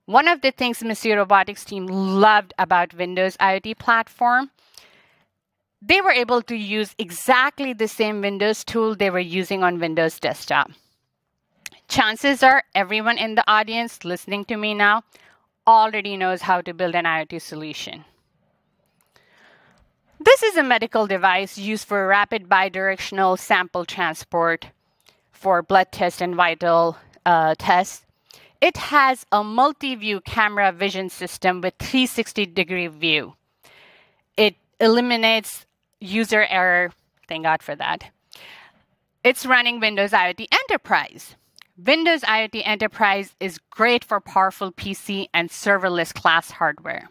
One of the things Mr. Robotics team loved about Windows IoT platform, they were able to use exactly the same Windows tool they were using on Windows Desktop. Chances are everyone in the audience listening to me now already knows how to build an IoT solution. This is a medical device used for rapid bidirectional sample transport for blood test and vital tests. It has a multi-view camera vision system with 360-degree view. It eliminates user error. Thank God for that. It's running Windows IoT Enterprise. Windows IoT Enterprise is great for powerful PC and serverless class hardware.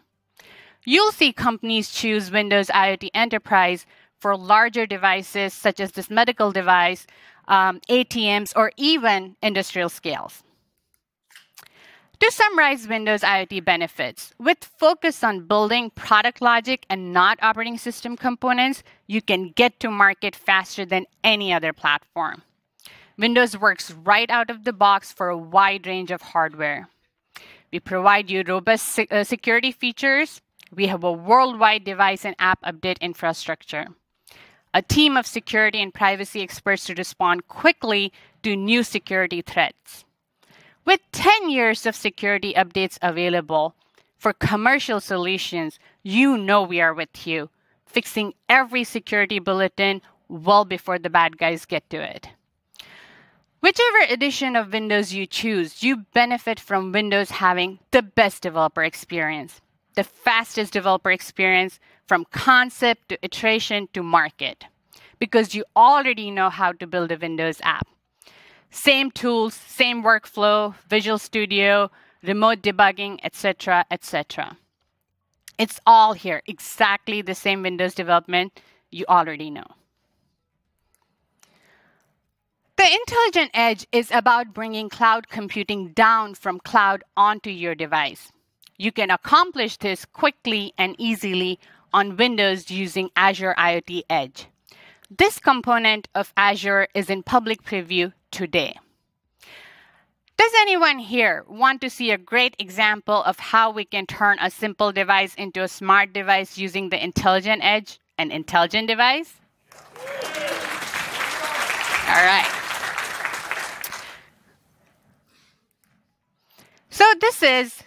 You'll see companies choose Windows IoT Enterprise for larger devices such as this medical device, ATMs, or even industrial scales. To summarize Windows IoT benefits, with focus on building product logic and not operating system components, you can get to market faster than any other platform. Windows works right out of the box for a wide range of hardware. We provide you robust security features. We have a worldwide device and app update infrastructure. A team of security and privacy experts to respond quickly to new security threats. With 10 years of security updates available for commercial solutions, you know we are with you, fixing every security bulletin well before the bad guys get to it. Whichever edition of Windows you choose, you benefit from Windows having the best developer experience, the fastest developer experience from concept to iteration to market, because you already know how to build a Windows app. Same tools, same workflow, Visual Studio, remote debugging, etc., etc. It's all here, exactly the same Windows development you already know. The intelligent edge is about bringing cloud computing down from cloud onto your device. You can accomplish this quickly and easily on Windows using Azure IoT Edge. This component of Azure is in public preview today. Does anyone here want to see a great example of how we can turn a simple device into a smart device using the intelligent edge, an intelligent device? All right. So this is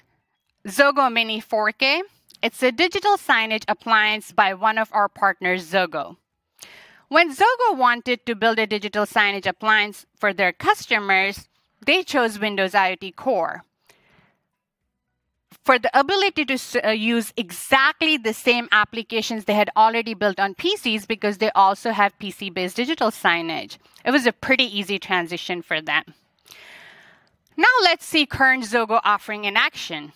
Zogo Mini 4K. It's a digital signage appliance by one of our partners, Zogo. When Zogo wanted to build a digital signage appliance for their customers, they chose Windows IoT Core for the ability to use exactly the same applications they had already built on PCs because they also have PC-based digital signage. It was a pretty easy transition for them. Now let's see current Zogo offering in action.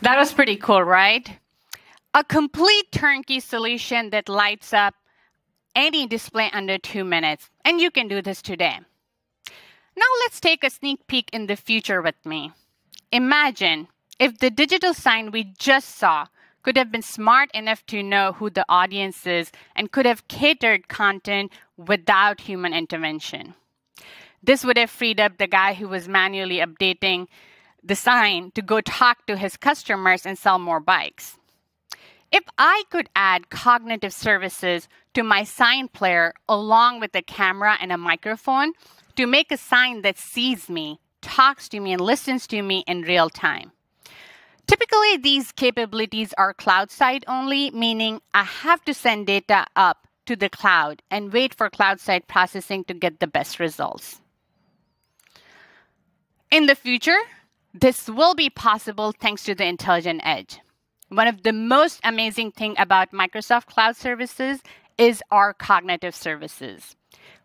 That was pretty cool, right? A complete turnkey solution that lights up any display under 2 minutes. And you can do this today. Now let's take a sneak peek in the future with me. Imagine if the digital sign we just saw could have been smart enough to know who the audience is and could have catered content without human intervention. This would have freed up the guy who was manually updating the sign to go talk to his customers and sell more bikes. If I could add cognitive services to my sign player along with a camera and a microphone to make a sign that sees me, talks to me, and listens to me in real time. Typically, these capabilities are cloud-side only, meaning I have to send data up to the cloud and wait for cloud-side processing to get the best results. In the future, this will be possible thanks to the intelligent edge. One of the most amazing things about Microsoft Cloud Services is our cognitive services.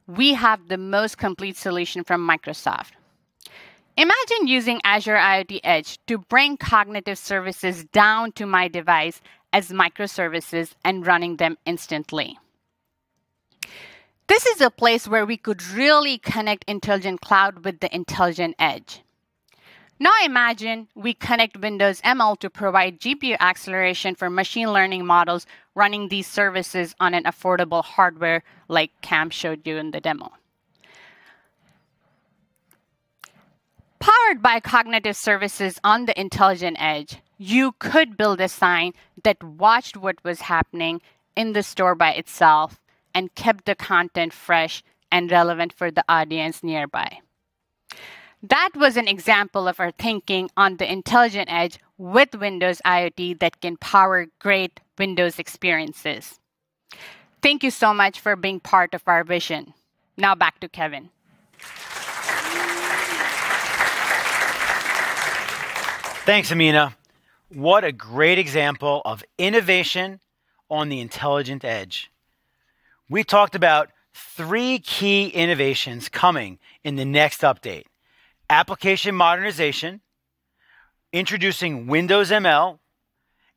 We have the most complete solution from Microsoft. Imagine using Azure IoT Edge to bring cognitive services down to my device as microservices and running them instantly. This is a place where we could really connect intelligent cloud with the intelligent edge. Now imagine we connect Windows ML to provide GPU acceleration for machine learning models running these services on an affordable hardware like Cam showed you in the demo. Powered by cognitive services on the intelligent edge, you could build a sign that watched what was happening in the store by itself and kept the content fresh and relevant for the audience nearby. That was an example of our thinking on the intelligent edge with Windows IoT that can power great Windows experiences. Thank you so much for being part of our vision. Now back to Kevin.
Thanks, Amina. What a great example of innovation on the intelligent edge. We talked about 3 key innovations coming in the next update. Application modernization, introducing Windows ML,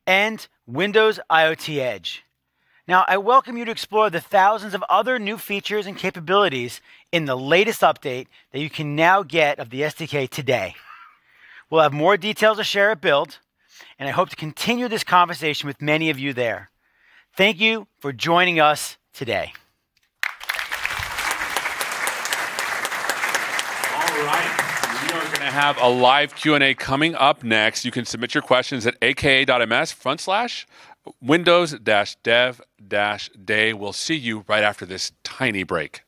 and Windows IoT Edge. Now, I welcome you to explore the thousands of other new features and capabilities in the latest update that you can now get of the SDK today. We'll have more details to share at Build, and I hope to continue this conversation with many of you there. Thank you for joining us today.
All right. We are going to have a live Q&A coming up next. You can submit your questions at aka.ms/windows-dev-day. We'll see you right after this tiny break.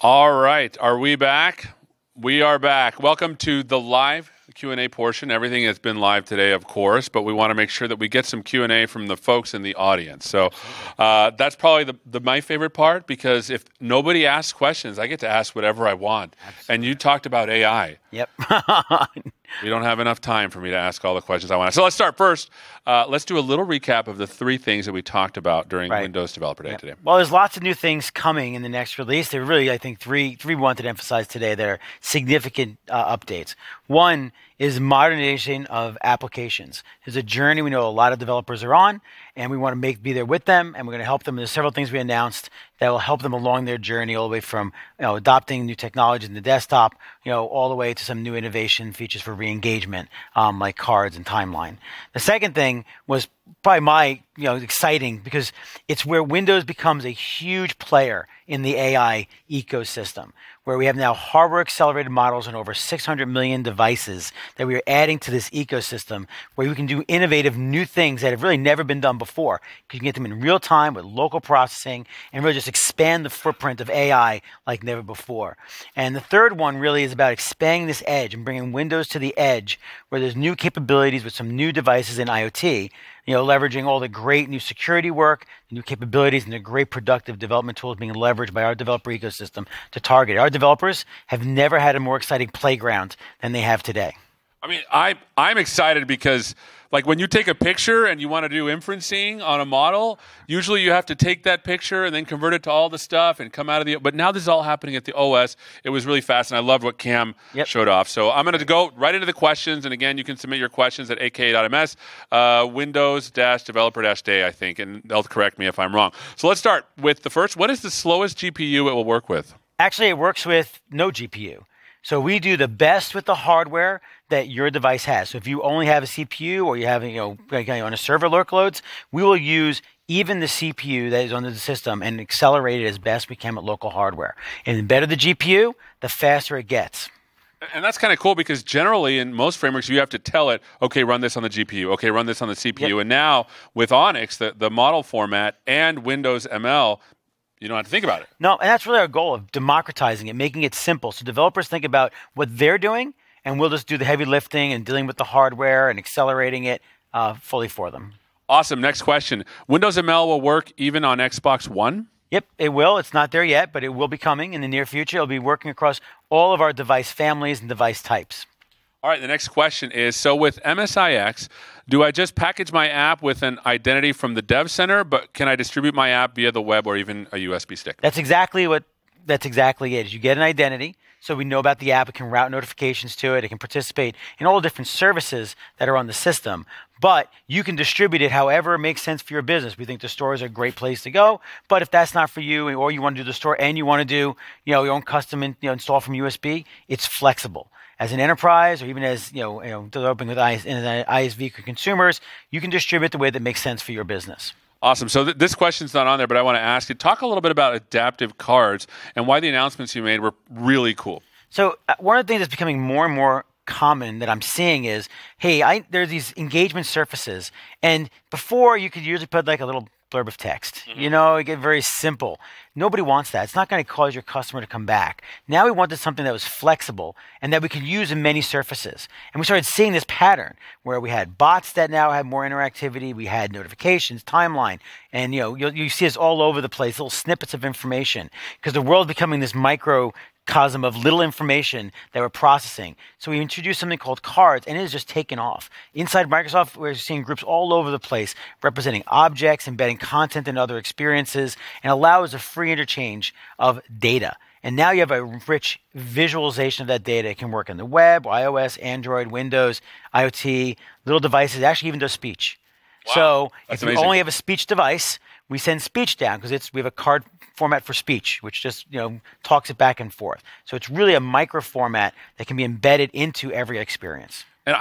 All right, are we back? We are back. Welcome to the live Q&A portion. Everything has been live today, of course, but we want to make sure that we get some Q&A from the folks in the audience. So that's probably my favorite part, because if nobody asks questions, I get to ask whatever I want. Absolutely. And you talked about AI.
Yep.
We don't have enough time for me to ask all the questions I want. So let's start first. Let's do a little recap of the 3 things that we talked about during Windows Developer Day today.
Well, there's lots of new things coming in the next release. There are really, I think, three we wanted to emphasize today that are significant updates. One is modernization of applications. There's a journey we know a lot of developers are on, and we want to be there with them, and we're going to help them. There's several things we announced that will help them along their journey, all the way from adopting new technologies in the desktop, all the way to some new innovation features for re-engagement, like cards and timeline. The second thing was probably exciting, because it's where Windows becomes a huge player in the AI ecosystem, where we have now hardware accelerated models on over 600 million devices that we are adding to this ecosystem, where we can do innovative new things that have really never been done before, because you can get them in real time with local processing and really just expand the footprint of AI like never before. And the third one really is about expanding this edge and bringing Windows to the edge, where there's new capabilities with some new devices in IoT, leveraging all the great new security work, the new capabilities, and the great productive development tools being leveraged by our developer ecosystem to target. Our developers have never had a more exciting playground than they have today.
I mean, I'm excited because, like, when you take a picture and you want to do inferencing on a model, usually you have to take that picture and then convert it to all the stuff and come out of the... But now this is all happening at the OS. It was really fast, and I loved what Cam showed off. So I'm going to go right into the questions. And again, you can submit your questions at aka.ms, Windows-Developer-Day, I think, and they'll correct me if I'm wrong. So let's start with the first. What is the slowest GPU it will work with?
Actually, it works with no GPU. So we do the best with the hardware that your device has. So if you only have a CPU, or you have, on a server workloads, we will use even the CPU that is on the system and accelerate it as best we can with local hardware. And the better the GPU, the faster it gets.
And that's kind of cool, because generally in most frameworks you have to tell it, okay, run this on the GPU, okay, run this on the CPU. Yep. And now with Onyx, the model format and Windows ML, you don't have to think about it.
No, and that's really our goal of democratizing it, making it simple. So developers think about what they're doing, and we'll just do the heavy lifting and dealing with the hardware and accelerating it fully for them.
Awesome. Next question. Windows ML will work even on Xbox One?
Yep, it will. It's not there yet, but it will be coming in the near future. It'll be working across all of our device families and device types.
All right, the next question is, so with MSIX, do I just package my app with an identity from the Dev Center, but can I distribute my app via the web or even a USB stick?
That's exactly it. You get an identity, so we know about the app. It can route notifications to it. It can participate in all the different services that are on the system. But you can distribute it however it makes sense for your business. We think the store is a great place to go. But if that's not for you, or you want to do the store and you want to do your own custom install from USB, it's flexible. As an enterprise, or even as developing with ISV for consumers, you can distribute the way that makes sense for your business.
Awesome. So this question's not on there, but I want to ask you, talk a little bit about adaptive cards and why the announcements you made were really cool.
So one of the things that's becoming more and more common that I'm seeing is, hey, there's these engagement surfaces, and before you could usually put like a little blurb of text. It get very simple. Nobody wants that. It's not going to cause your customer to come back. Now we wanted something that was flexible and that we could use in many surfaces. And we started seeing this pattern where we had bots that now had more interactivity. We had notifications, timeline, and you see this all over the place, little snippets of information, because the world's becoming this microcosm of little information that we're processing. So we introduced something called cards, and it has just taken off. Inside Microsoft, we're seeing groups all over the place representing objects, embedding content and other experiences, and allows a free interchange of data. And now you have a rich visualization of that data. It can work on the web, iOS, Android, Windows, IoT, little devices. It actually even does speech.
Wow,
so
if
you only have a speech device, we send speech down because we have a card format for speech, which just talks it back and forth. So it's really a micro format that can be embedded into every experience.
And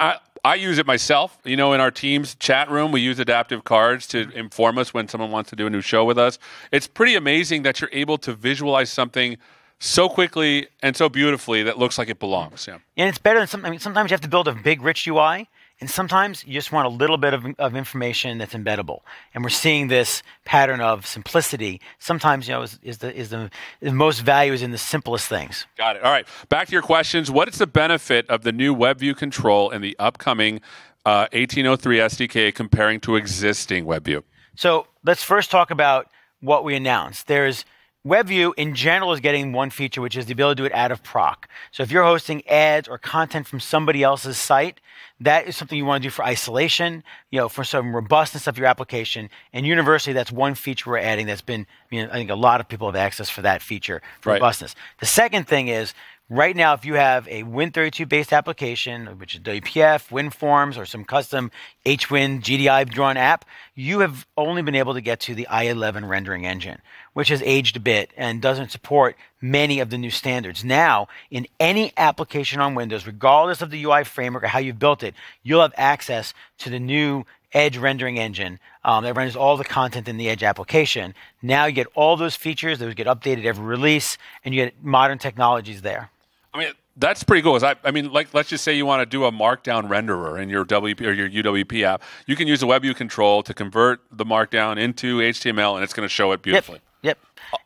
I use it myself. In our team's chat room, we use adaptive cards to inform us when someone wants to do a new show with us. It's pretty amazing that you're able to visualize something so quickly and so beautifully that looks like it belongs. Yeah.
And it's better than sometimes you have to build a big, rich UI. And sometimes you just want a little bit of information that's embeddable. And we're seeing this pattern of simplicity. Sometimes, is the most value is in the simplest things.
Got it. All right. Back to your questions. What is the benefit of the new WebView control in the upcoming 1803 SDK comparing to existing WebView?
So let's first talk about what we announced. There's WebView in general is getting one feature, which is the ability to do it out of proc. So if you're hosting ads or content from somebody else's site, that is something you want to do for isolation, for some robustness of your application. And universally, that's one feature we're adding that's been, I think a lot of people have access for that feature, for robustness. The second thing is, right now, if you have a Win32-based application, which is WPF, WinForms, or some custom HWin GDI-drawn app, you have only been able to get to the i11 rendering engine, which has aged a bit and doesn't support many of the new standards. Now, in any application on Windows, regardless of the UI framework or how you've built it, you'll have access to the new Edge rendering engine that renders all the content in the Edge application. Now you get all those features. Those get updated every release, and you get modern technologies there.
I mean, that's pretty cool. Let's just say you want to do a Markdown renderer in your WP or your UWP app. You can use a WebView control to convert the Markdown into HTML, and it's going to show it beautifully.
Yep.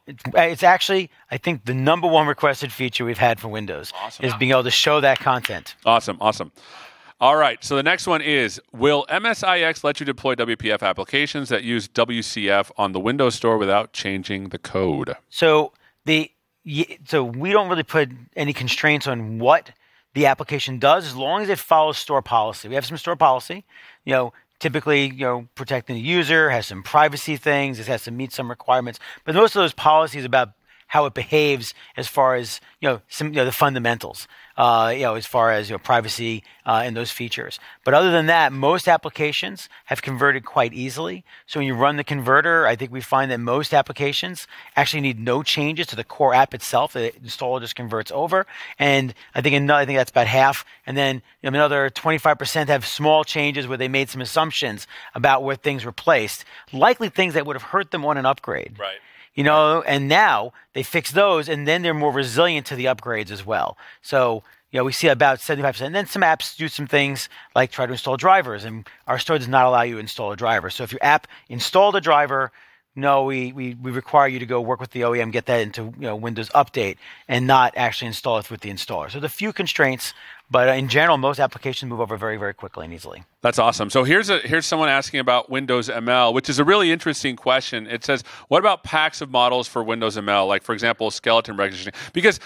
It's actually, I think, the number one requested feature we've had for Windows is being able to show that content.
Awesome. All right, so the next one is, will MSIX let you deploy WPF applications that use WCF on the Windows Store without changing the code?
So we don't really put any constraints on what the application does as long as it follows store policy. We have some store policy, typically, protecting the user, has some privacy things, it has to meet some requirements. But most of those policies about how it behaves as far as, the fundamentals, as far as, privacy and those features. But other than that, most applications have converted quite easily. So when you run the converter, I think we find that most applications actually need no changes to the core app itself. The installer just converts over. And I think that's about half. And then another 25% have small changes where they made some assumptions about where things were placed, likely things that would have hurt them on an upgrade.
Right.
And now they fix those, and then they're more resilient to the upgrades as well. So, we see about 75%. And then some apps do some things like try to install drivers, and our store does not allow you to install a driver. So if your app installed a driver, no, we require you to go work with the OEM, get that into Windows Update, and not actually install it with the installer. So the few constraints, but in general, most applications move over very, very quickly and easily.
That's awesome. So here's someone asking about Windows ML, which is a really interesting question. It says, what about packs of models for Windows ML, like, for example, skeleton recognition? Because,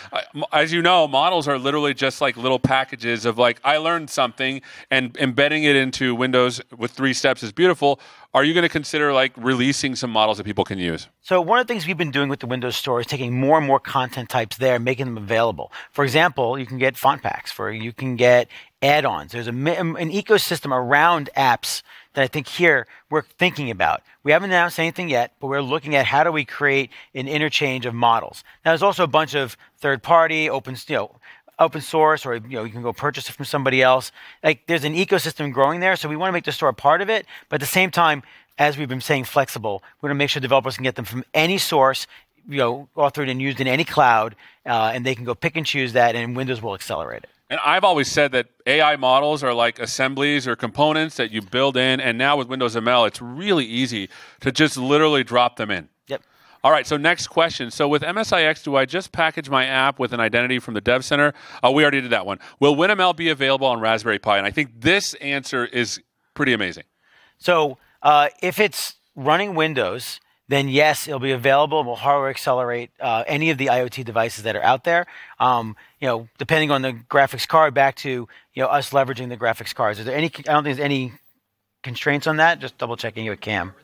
as you know, models are literally just like little packages of, like, I learned something, and embedding it into Windows with 3 steps is beautiful. Are you going to consider, releasing some models that people can use?
So one of the things we've been doing with the Windows Store is taking more and more content types there and making them available. For example, you can get font packs, you can get add-ons. There's an ecosystem around apps that I think here we're thinking about. We haven't announced anything yet, but we're looking at how do we create an interchange of models. Now, there's also a bunch of third-party, open source, or you can go purchase it from somebody else. There's an ecosystem growing there, so we want to make the store a part of it. But at the same time, as we've been saying, flexible. We want to make sure developers can get them from any source, authored and used in any cloud, and they can go pick and choose that, and Windows will accelerate it.
And I've always said that AI models are like assemblies or components that you build in, and now with Windows ML, it's really easy to just literally drop them in.
Yep.
All right, so next question. So with MSIX, do I just package my app with an identity from the Dev Center? We already did that one. Will WinML be available on Raspberry Pi? And I think this answer is pretty amazing.
So if it's running Windows, then yes, it'll be available and will hardware accelerate any of the IoT devices that are out there. Depending on the graphics card, back to us leveraging the graphics cards. Is there any? I don't think there's any constraints on that. Just double checking with Cam.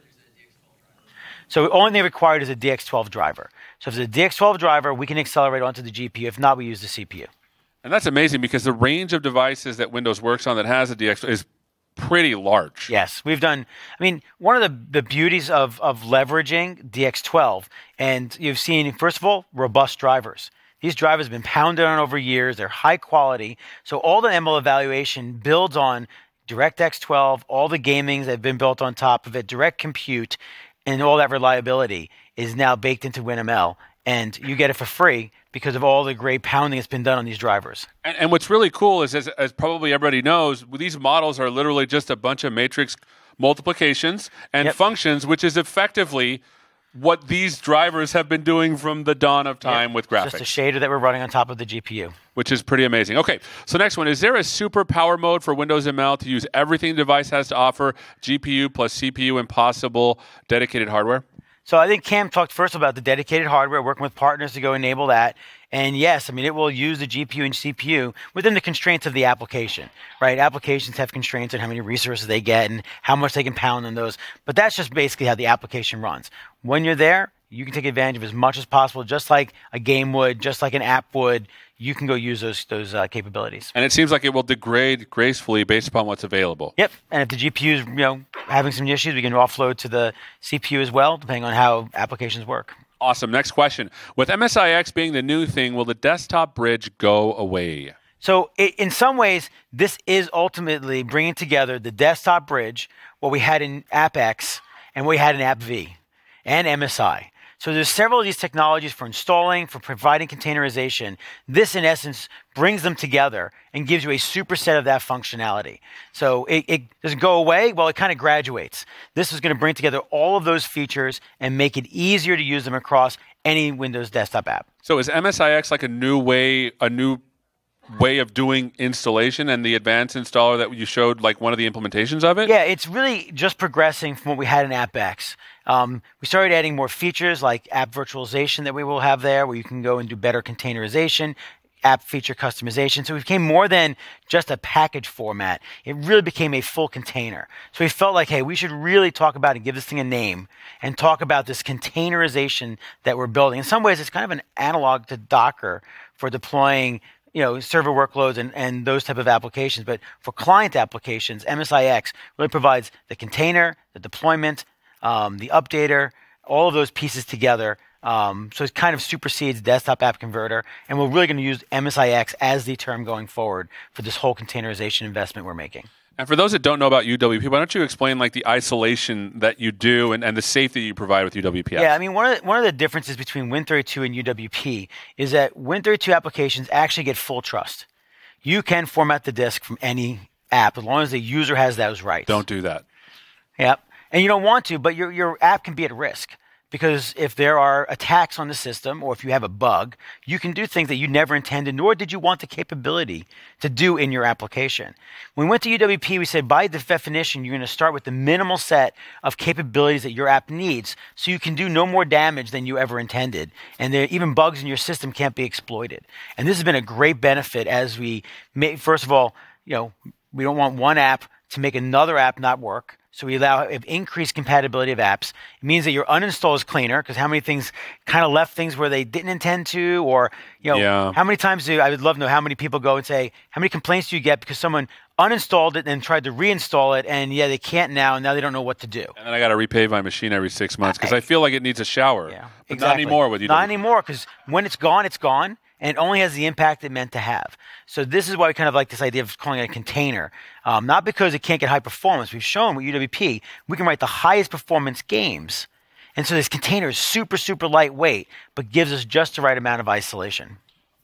So the only thing required is a DX12 driver. So if it's a DX12 driver, we can accelerate onto the GPU. If not, we use the CPU.
And that's amazing because the range of devices that Windows works on that has a DX is pretty large.
Yes, we've done. One of the beauties of leveraging DX12, and you've seen, first of all, robust drivers. These drivers have been pounded on over years. They're high quality. So all the ML evaluation builds on DirectX 12, all the gamings that have been built on top of it, direct compute, and all that reliability is now baked into WinML. And you get it for free because of all the great pounding that's been done on these drivers.
And what's really cool is, as probably everybody knows, these models are literally just a bunch of matrix multiplications and functions, which is effectively what these drivers have been doing from the dawn of time with graphics.
Just a shader that we're running on top of the GPU.
Which is pretty amazing. Okay, so next one. Is there a super power mode for Windows ML to use everything the device has to offer, GPU plus CPU and possible dedicated hardware?
So I think Cam talked first about the dedicated hardware, working with partners to go enable that. And yes, I mean, it will use the GPU and CPU within the constraints of the application, right? Applications have constraints on how many resources they get and how much they can pound on those. But that's just basically how the application runs. When you're there, you can take advantage of as much as possible, just like a game would, just like an app would. You can go use those capabilities.
And it seems like it will degrade gracefully based upon what's available.
Yep. And if the GPU is having some issues, we can offload to the CPU as well, depending on how applications work.
Awesome. Next question. With MSIX being the new thing, will the desktop bridge go away?
So in some ways, this is ultimately bringing together the desktop bridge, what we had in AppX and what we had in AppV and MSI. So there's several of these technologies for installing, for providing containerization. This, in essence, brings them together and gives you a superset of that functionality. So it doesn't go away. Well, it kind of graduates. This is going to bring together all of those features and make it easier to use them across any Windows desktop app.
So is MSIX like a new way of doing installation, and the advanced installer that you showed, like one of the implementations of it?
Yeah, it's really just progressing from what we had in AppX. We started adding more features like app virtualization that we will have there, where you can go and do better containerization, app feature customization. So it became more than just a package format. It really became a full container. So we felt like, hey, we should really talk about and give this thing a name and talk about this containerization that we're building. In some ways, it's kind of an analog to Docker for deploying server workloads and those type of applications. But for client applications, MSIX really provides the container, the deployment, the updater, all of those pieces together. So it kind of supersedes Desktop App Converter. And we're really going to use MSIX as the term going forward for this whole containerization investment we're making.
And for those that don't know about UWP, why don't you explain like the isolation that you do and the safety you provide with UWP?
Yeah, I mean, one of the differences between Win32 and UWP is that Win32 applications actually get full trust. You can format the disk from any app as long as the user has those rights.
Don't do that.
Yep. And you don't want to, but your app can be at risk. Because if there are attacks on the system or if you have a bug, you can do things that you never intended, nor did you want the capability to do in your application. When we went to UWP, we said by definition, you're going to start with the minimal set of capabilities that your app needs so you can do no more damage than you ever intended. And even bugs in your system can't be exploited. And this has been a great benefit as we make, first of all, we don't want one app to make another app not work. So we allow increased compatibility of apps. It means that your uninstall is cleaner because how many things kind of left things where they didn't intend to, or how many times I would love to know how many people go and say, how many complaints do you get because someone uninstalled it and tried to reinstall it, and they can't now, and now they don't know what to do.
And then I got to repave my machine every 6 months because I feel like it needs a shower.
Yeah,
but
exactly.
Not anymore with UWP.
Not anymore, because when it's gone, and it only has the impact it meant to have. So this is why we kind of like this idea of calling it a container. Not because it can't get high performance. We've shown with UWP, we can write the highest performance games. And so this container is super, super lightweight, but gives us just the right amount of isolation.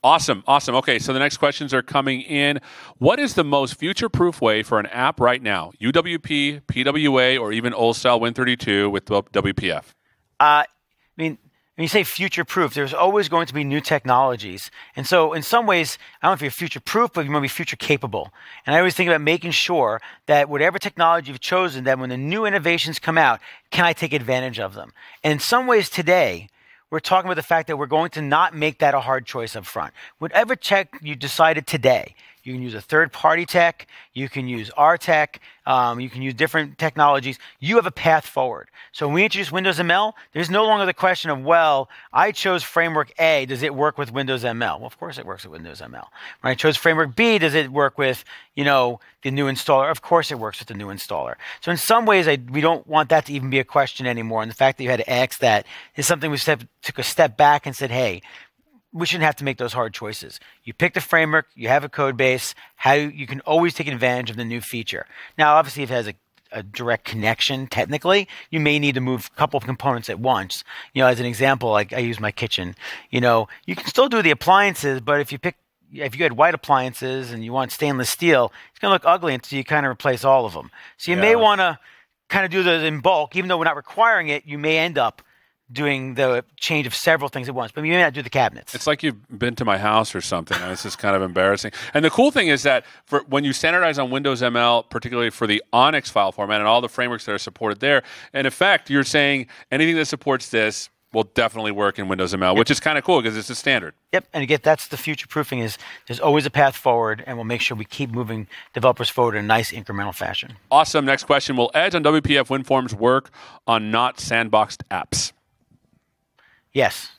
Awesome. Okay, so the next questions are coming in. What is the most future-proof way for an app right now? UWP, PWA, or even old-style Win32 with WPF?
When you say future-proof, there's always going to be new technologies. And so in some ways, I don't know if you're future-proof, but you want to be future-capable. And I always think about making sure that whatever technology you've chosen, that when the new innovations come out, can I take advantage of them? And in some ways today, we're talking about the fact that we're going to not make that a hard choice up front. Whatever tech you decided today, you can use a third-party tech, you can use our tech, you can use different technologies. You have a path forward. So when we introduce Windows ML, there's no longer the question of, well, I chose framework A, does it work with Windows ML? Well, of course it works with Windows ML. When I chose framework B, does it work with, the new installer? Of course it works with the new installer. So in some ways, we don't want that to even be a question anymore. And the fact that you had to ask that is something we took a step back and said, hey, we shouldn't have to make those hard choices. You pick the framework, you have a code base, you can always take advantage of the new feature. Now, obviously, if it has a direct connection, technically, you may need to move a couple of components at once. As an example, like I use my kitchen. You can still do the appliances, but if you had white appliances and you want stainless steel, it's going to look ugly until you kind of replace all of them. So you may want to kind of do those in bulk. Even though we're not requiring it, you may end up doing the change of several things at once, but you may not do the cabinets.
It's like you've been to my house or something. This is kind of embarrassing. And the cool thing is that when you standardize on Windows ML, particularly for the Onyx file format and all the frameworks that are supported there, in effect, you're saying anything that supports this will definitely work in Windows ML, which is kind of cool because it's a standard.
Yep, and again, that's the future proofing is there's always a path forward, and we'll make sure we keep moving developers forward in a nice incremental fashion.
Awesome. Next question. Will Edge on WPF WinForms work on not sandboxed apps?
Yes.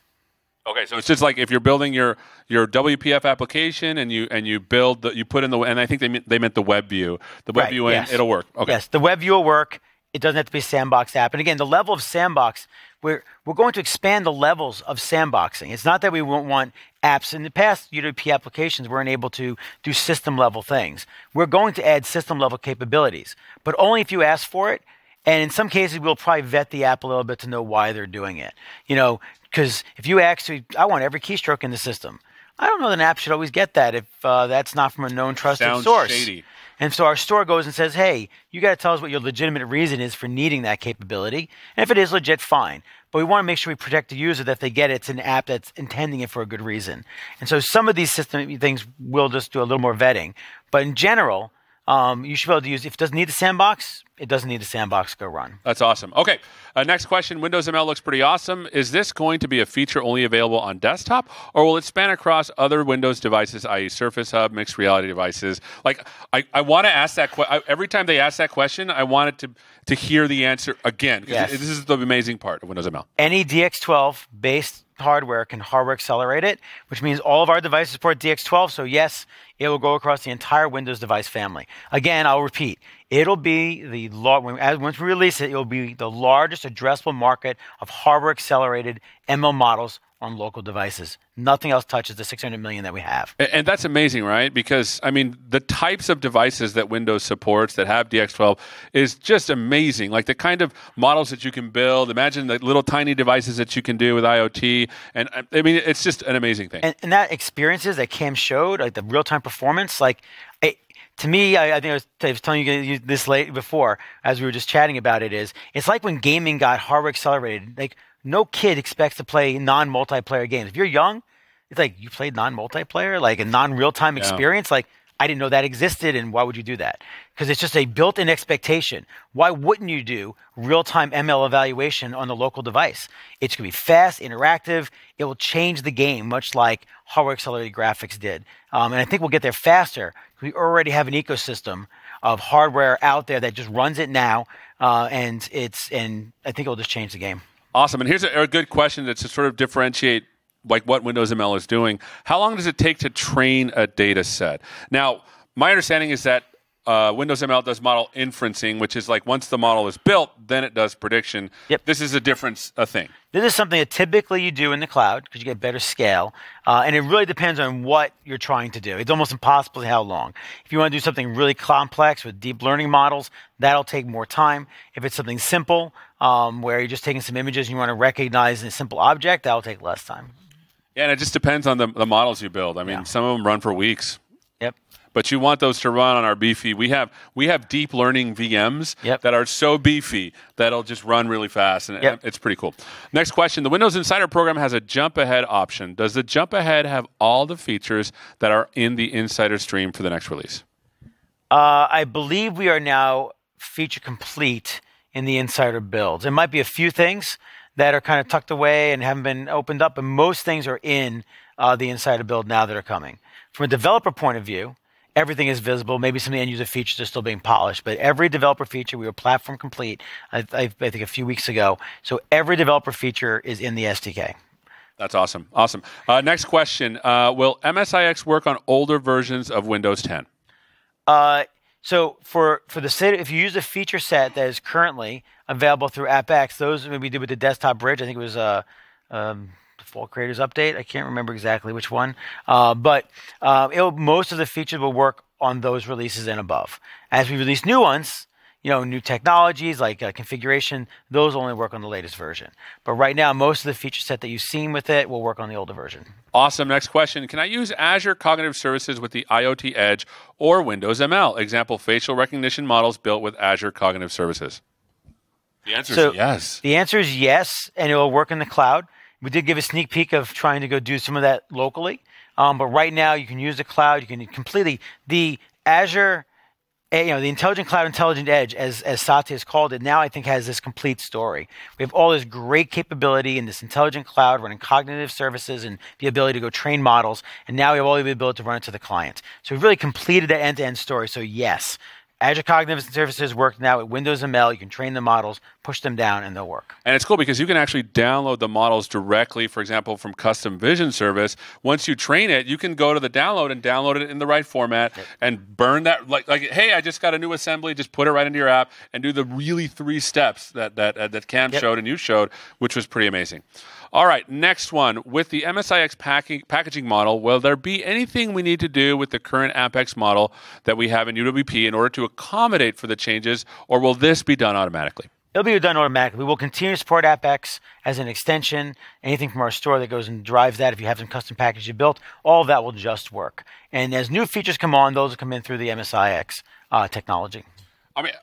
Okay, so it's just like if you're building your WPF application and you build you put in the, and I think they meant the web view. The web view, yes. It'll work. Okay.
Yes, the web view will work. It doesn't have to be a sandbox app. And again, the level of sandbox, we're going to expand the levels of sandboxing. It's not that we won't want apps. In the past, UWP applications weren't able to do system-level things. We're going to add system-level capabilities, but only if you ask for it. And in some cases, we'll probably vet the app a little bit to know why they're doing it. Because if you actually, I want every keystroke in the system. I don't know that an app should always get that if that's not from a known trusted
sounds
source.
Shady.
And so our store goes and says, hey, you got to tell us what your legitimate reason is for needing that capability. And if it is legit, fine. But we want to make sure we protect the user that they get it's an app that's intending it for a good reason. And so some of these system things we'll just do a little more vetting. But in general, you should be able to use, if it doesn't need the sandbox, it doesn't need the sandbox to go run.
That's awesome. Okay, next question. Windows ML looks pretty awesome. Is this going to be a feature only available on desktop, or will it span across other Windows devices, i.e. Surface Hub, mixed reality devices? Like, I want to ask that question. Every time they ask that question, I want it to hear the answer again.
Yes.
This is the amazing part of Windows ML.
Any DX12-based hardware can hardware accelerate it, which means all of our devices support DX12. So yes, it will go across the entire Windows device family. Again, I'll repeat, it'll be once we release it, it'll be the largest addressable market of hardware accelerated ML models on local devices. Nothing else touches the 600 million that we have.
And that's amazing, right? Because, I mean, the types of devices that Windows supports that have DX12 is just amazing. Like the kind of models that you can build. Imagine the little tiny devices that you can do with IoT. And, I mean, it's just an amazing thing.
And that experiences that Cam showed, like the real-time performance, like, to me, I think I was telling you this late before, as we were just chatting about it, it's like when gaming got hardware accelerated. Like, no kid expects to play non-multiplayer games. If you're young, it's like, you played non-multiplayer, like a non-real-time experience? Like, I didn't know that existed, and why would you do that? Because it's just a built-in expectation. Why wouldn't you do real-time ML evaluation on the local device? It's going to be fast, interactive. It will change the game, much like hardware-accelerated graphics did. And I think we'll get there faster. We already have an ecosystem of hardware out there that just runs it now, and I think it'll just change the game.
Awesome. And here's a good question that's to sort of differentiate like what Windows ML is doing. How long does it take to train a data set? Now, my understanding is that Windows ML does model inferencing, which is like once the model is built, then it does prediction.
Yep.
This is a different thing.
This is something that typically you do in the cloud because you get better scale. And it really depends on what you're trying to do. It's almost impossible to how long. If you want to do something really complex with deep learning models, that'll take more time. If it's something simple, where you're just taking some images and you want to recognize a simple object, that'll take less time.
Yeah, and it just depends on the models you build. I mean, some of them run for weeks.
Yep.
But you want those to run on our beefy. We have deep learning VMs that are so beefy that'll just run really fast, and it's pretty cool. Next question. The Windows Insider program has a jump ahead option. Does the jump ahead have all the features that are in the Insider stream for the next release?
I believe we are now feature complete in the Insider builds. There might be a few things that are kind of tucked away and haven't been opened up, but most things are in the Insider build now that are coming. From a developer point of view, everything is visible. Maybe some of the end-user features are still being polished, but every developer feature, we were platform complete, I think a few weeks ago. So every developer feature is in the SDK.
That's awesome. Awesome. Next question. Will MSIX work on older versions of Windows 10?
So for the set, if you use a feature set that is currently available through AppX, those we did with the desktop bridge. I think it was Default Creators Update. I can't remember exactly which one, but most of the features will work on those releases and above. As we release new ones, new technologies like configuration, those only work on the latest version. But right now, most of the feature set that you've seen with it will work on the older version.
Awesome. Next question. Can I use Azure Cognitive Services with the IoT Edge or Windows ML? Example, facial recognition models built with Azure Cognitive Services. The answer is yes.
The answer is yes, and it will work in the cloud. We did give a sneak peek of trying to go do some of that locally. But right now, you can use the cloud. You can completely, the Azure, the Intelligent Cloud, Intelligent Edge, as Satya has called it, now I think has this complete story. We have all this great capability in this Intelligent Cloud running cognitive services and the ability to go train models. And now we have all the ability to run it to the client. So we've really completed that end-to-end story. So yes, Azure Cognitive Services work now with Windows ML. You can train the models, push them down, and they'll work.
And it's cool because you can actually download the models directly, for example, from Custom Vision Service. Once you train it, you can go to the download and download it in the right format and burn that. Like, hey, I just got a new assembly. Just put it right into your app and do the really 3 steps that Cam showed and you showed, which was pretty amazing. All right, next one. With the MSIX packaging model, will there be anything we need to do with the current AppX model that we have in UWP in order to accommodate for the changes, or will this be done automatically?
It'll be done automatically. We will continue to support AppX as an extension. Anything from our store that goes and drives that, if you have some custom package you built, all of that will just work. And as new features come on, those will come in through the MSIX technology.
I mean,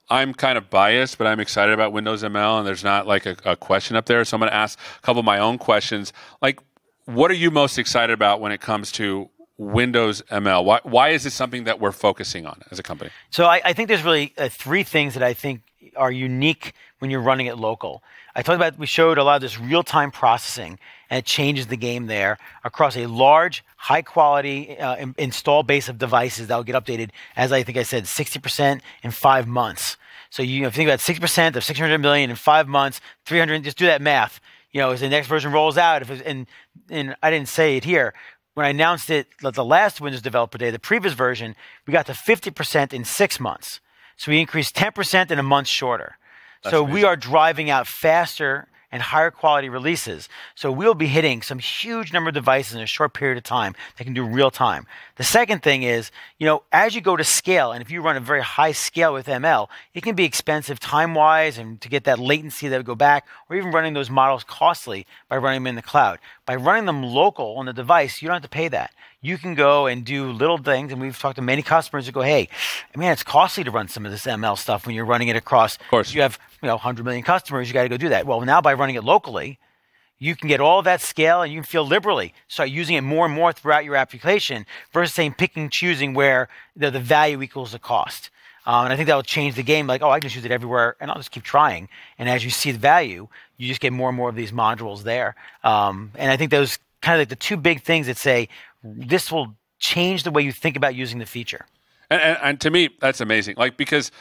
I'm kind of biased, but I'm excited about Windows ML, and there's not like a question up there. So I'm going to ask a couple of my own questions. Like, what are you most excited about when it comes to Windows ML? Why is this something that we're focusing on as a company?
So I think there's really 3 things that I think are unique when you're running it local. I talked about, we showed a lot of this real-time processing, and it changes the game there across a large, high-quality install base of devices that will get updated, as I think I said, 60% in 5 months. So you think about 6% of 600 million in 5 months, 300, just do that math. As the next version rolls out, and I didn't say it here, when I announced it the last Windows Developer Day, the previous version, we got to 50% in 6 months. So we increased 10% in a month shorter. That's amazing. We are driving out faster and higher quality releases. So we'll be hitting some huge number of devices in a short period of time that can do real time. The second thing is, as you go to scale, and if you run a very high scale with ML, it can be expensive time-wise and to get that latency that would go back, or even running those models costly by running them in the cloud. By running them local on the device, you don't have to pay that. You can go and do little things, and we've talked to many customers who go, hey, man, it's costly to run some of this ML stuff when you're running it across.
Of course.
You have 100 million customers, you got to go do that. Well, now by running it locally, you can get all of that scale, and you can feel liberally start using it more and more throughout your application versus saying picking and choosing where the value equals the cost. And I think that will change the game. Like, I can just use it everywhere, and I'll just keep trying. And as you see the value, you just get more and more of these modules there. And I think those kind of like the 2 big things that say this will change the way you think about using the feature.
And to me, that's amazing. Because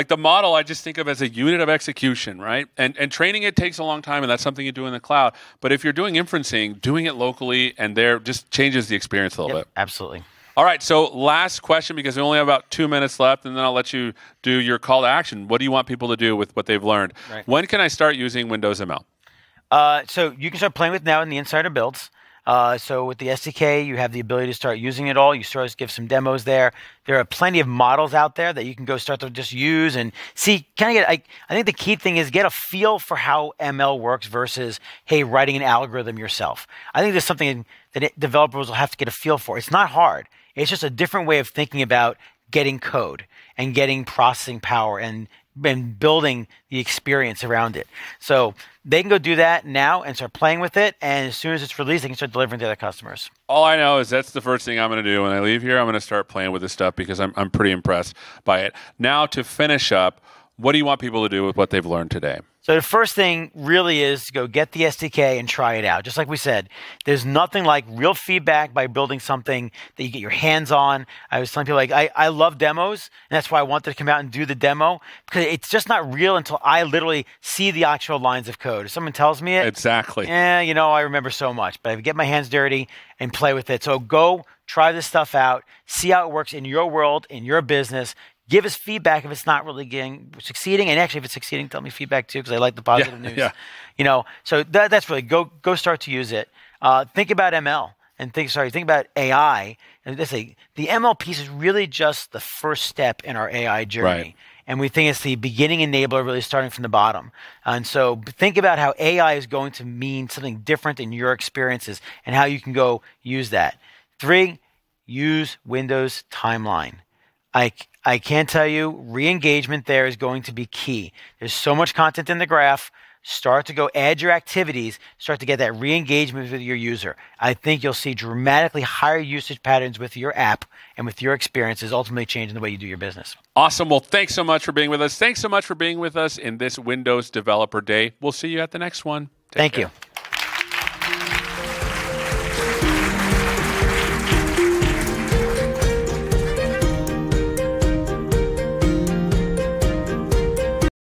the model, I just think of as a unit of execution, right? And training it takes a long time, and that's something you do in the cloud. But if you're doing inferencing, doing it locally and there just changes the experience a little bit.
Absolutely.
All right, so last question, because we only have about 2 minutes left, and then I'll let you do your call to action. What do you want people to do with what they've learned?
Right.
When can I start using Windows ML?
So you can start playing with now in the Insider builds. So with the SDK, you have the ability to start using it all. You start to give some demos there. There are plenty of models out there that you can go start to just use and see. I think the key thing is get a feel for how ML works versus, hey, writing an algorithm yourself. I think there's something that developers will have to get a feel for. It's not hard. It's just a different way of thinking about getting code and getting processing power and building the experience around it. So they can go do that now and start playing with it. And as soon as it's released, they can start delivering to their customers.
All I know is that's the first thing I'm going to do when I leave here. I'm going to start playing with this stuff because I'm pretty impressed by it. Now, to finish up, what do you want people to do with what they've learned today?
So the first thing really is to go get the SDK and try it out. Just like we said, there's nothing like real feedback by building something that you get your hands on. I was telling people, I love demos, and that's why I wanted to come out and do the demo, because it's just not real until I literally see the actual lines of code. If someone tells me it,
exactly.
I remember so much, but I get my hands dirty and play with it. So go try this stuff out, see how it works in your world, in your business. Give us feedback if it's not really succeeding, and actually if it's succeeding, tell me feedback too, because I like the positive news.
Yeah.
So that's really go start to use it. Think about ML and think about AI. And let's say the ML piece is really just the first step in our AI journey.
Right.
And we think it's the beginning enabler, really starting from the bottom. And so think about how AI is going to mean something different in your experiences and how you can go use that. 3, use Windows Timeline. I can tell you, re-engagement there is going to be key. There's so much content in the graph. Start to go add your activities, start to get that re-engagement with your user. I think you'll see dramatically higher usage patterns with your app and with your experiences, ultimately changing the way you do your business.
Awesome. Well, thanks so much for being with us. Thanks so much for being with us in this Windows Developer Day. We'll see you at the next one. Take
Thank
care.
you.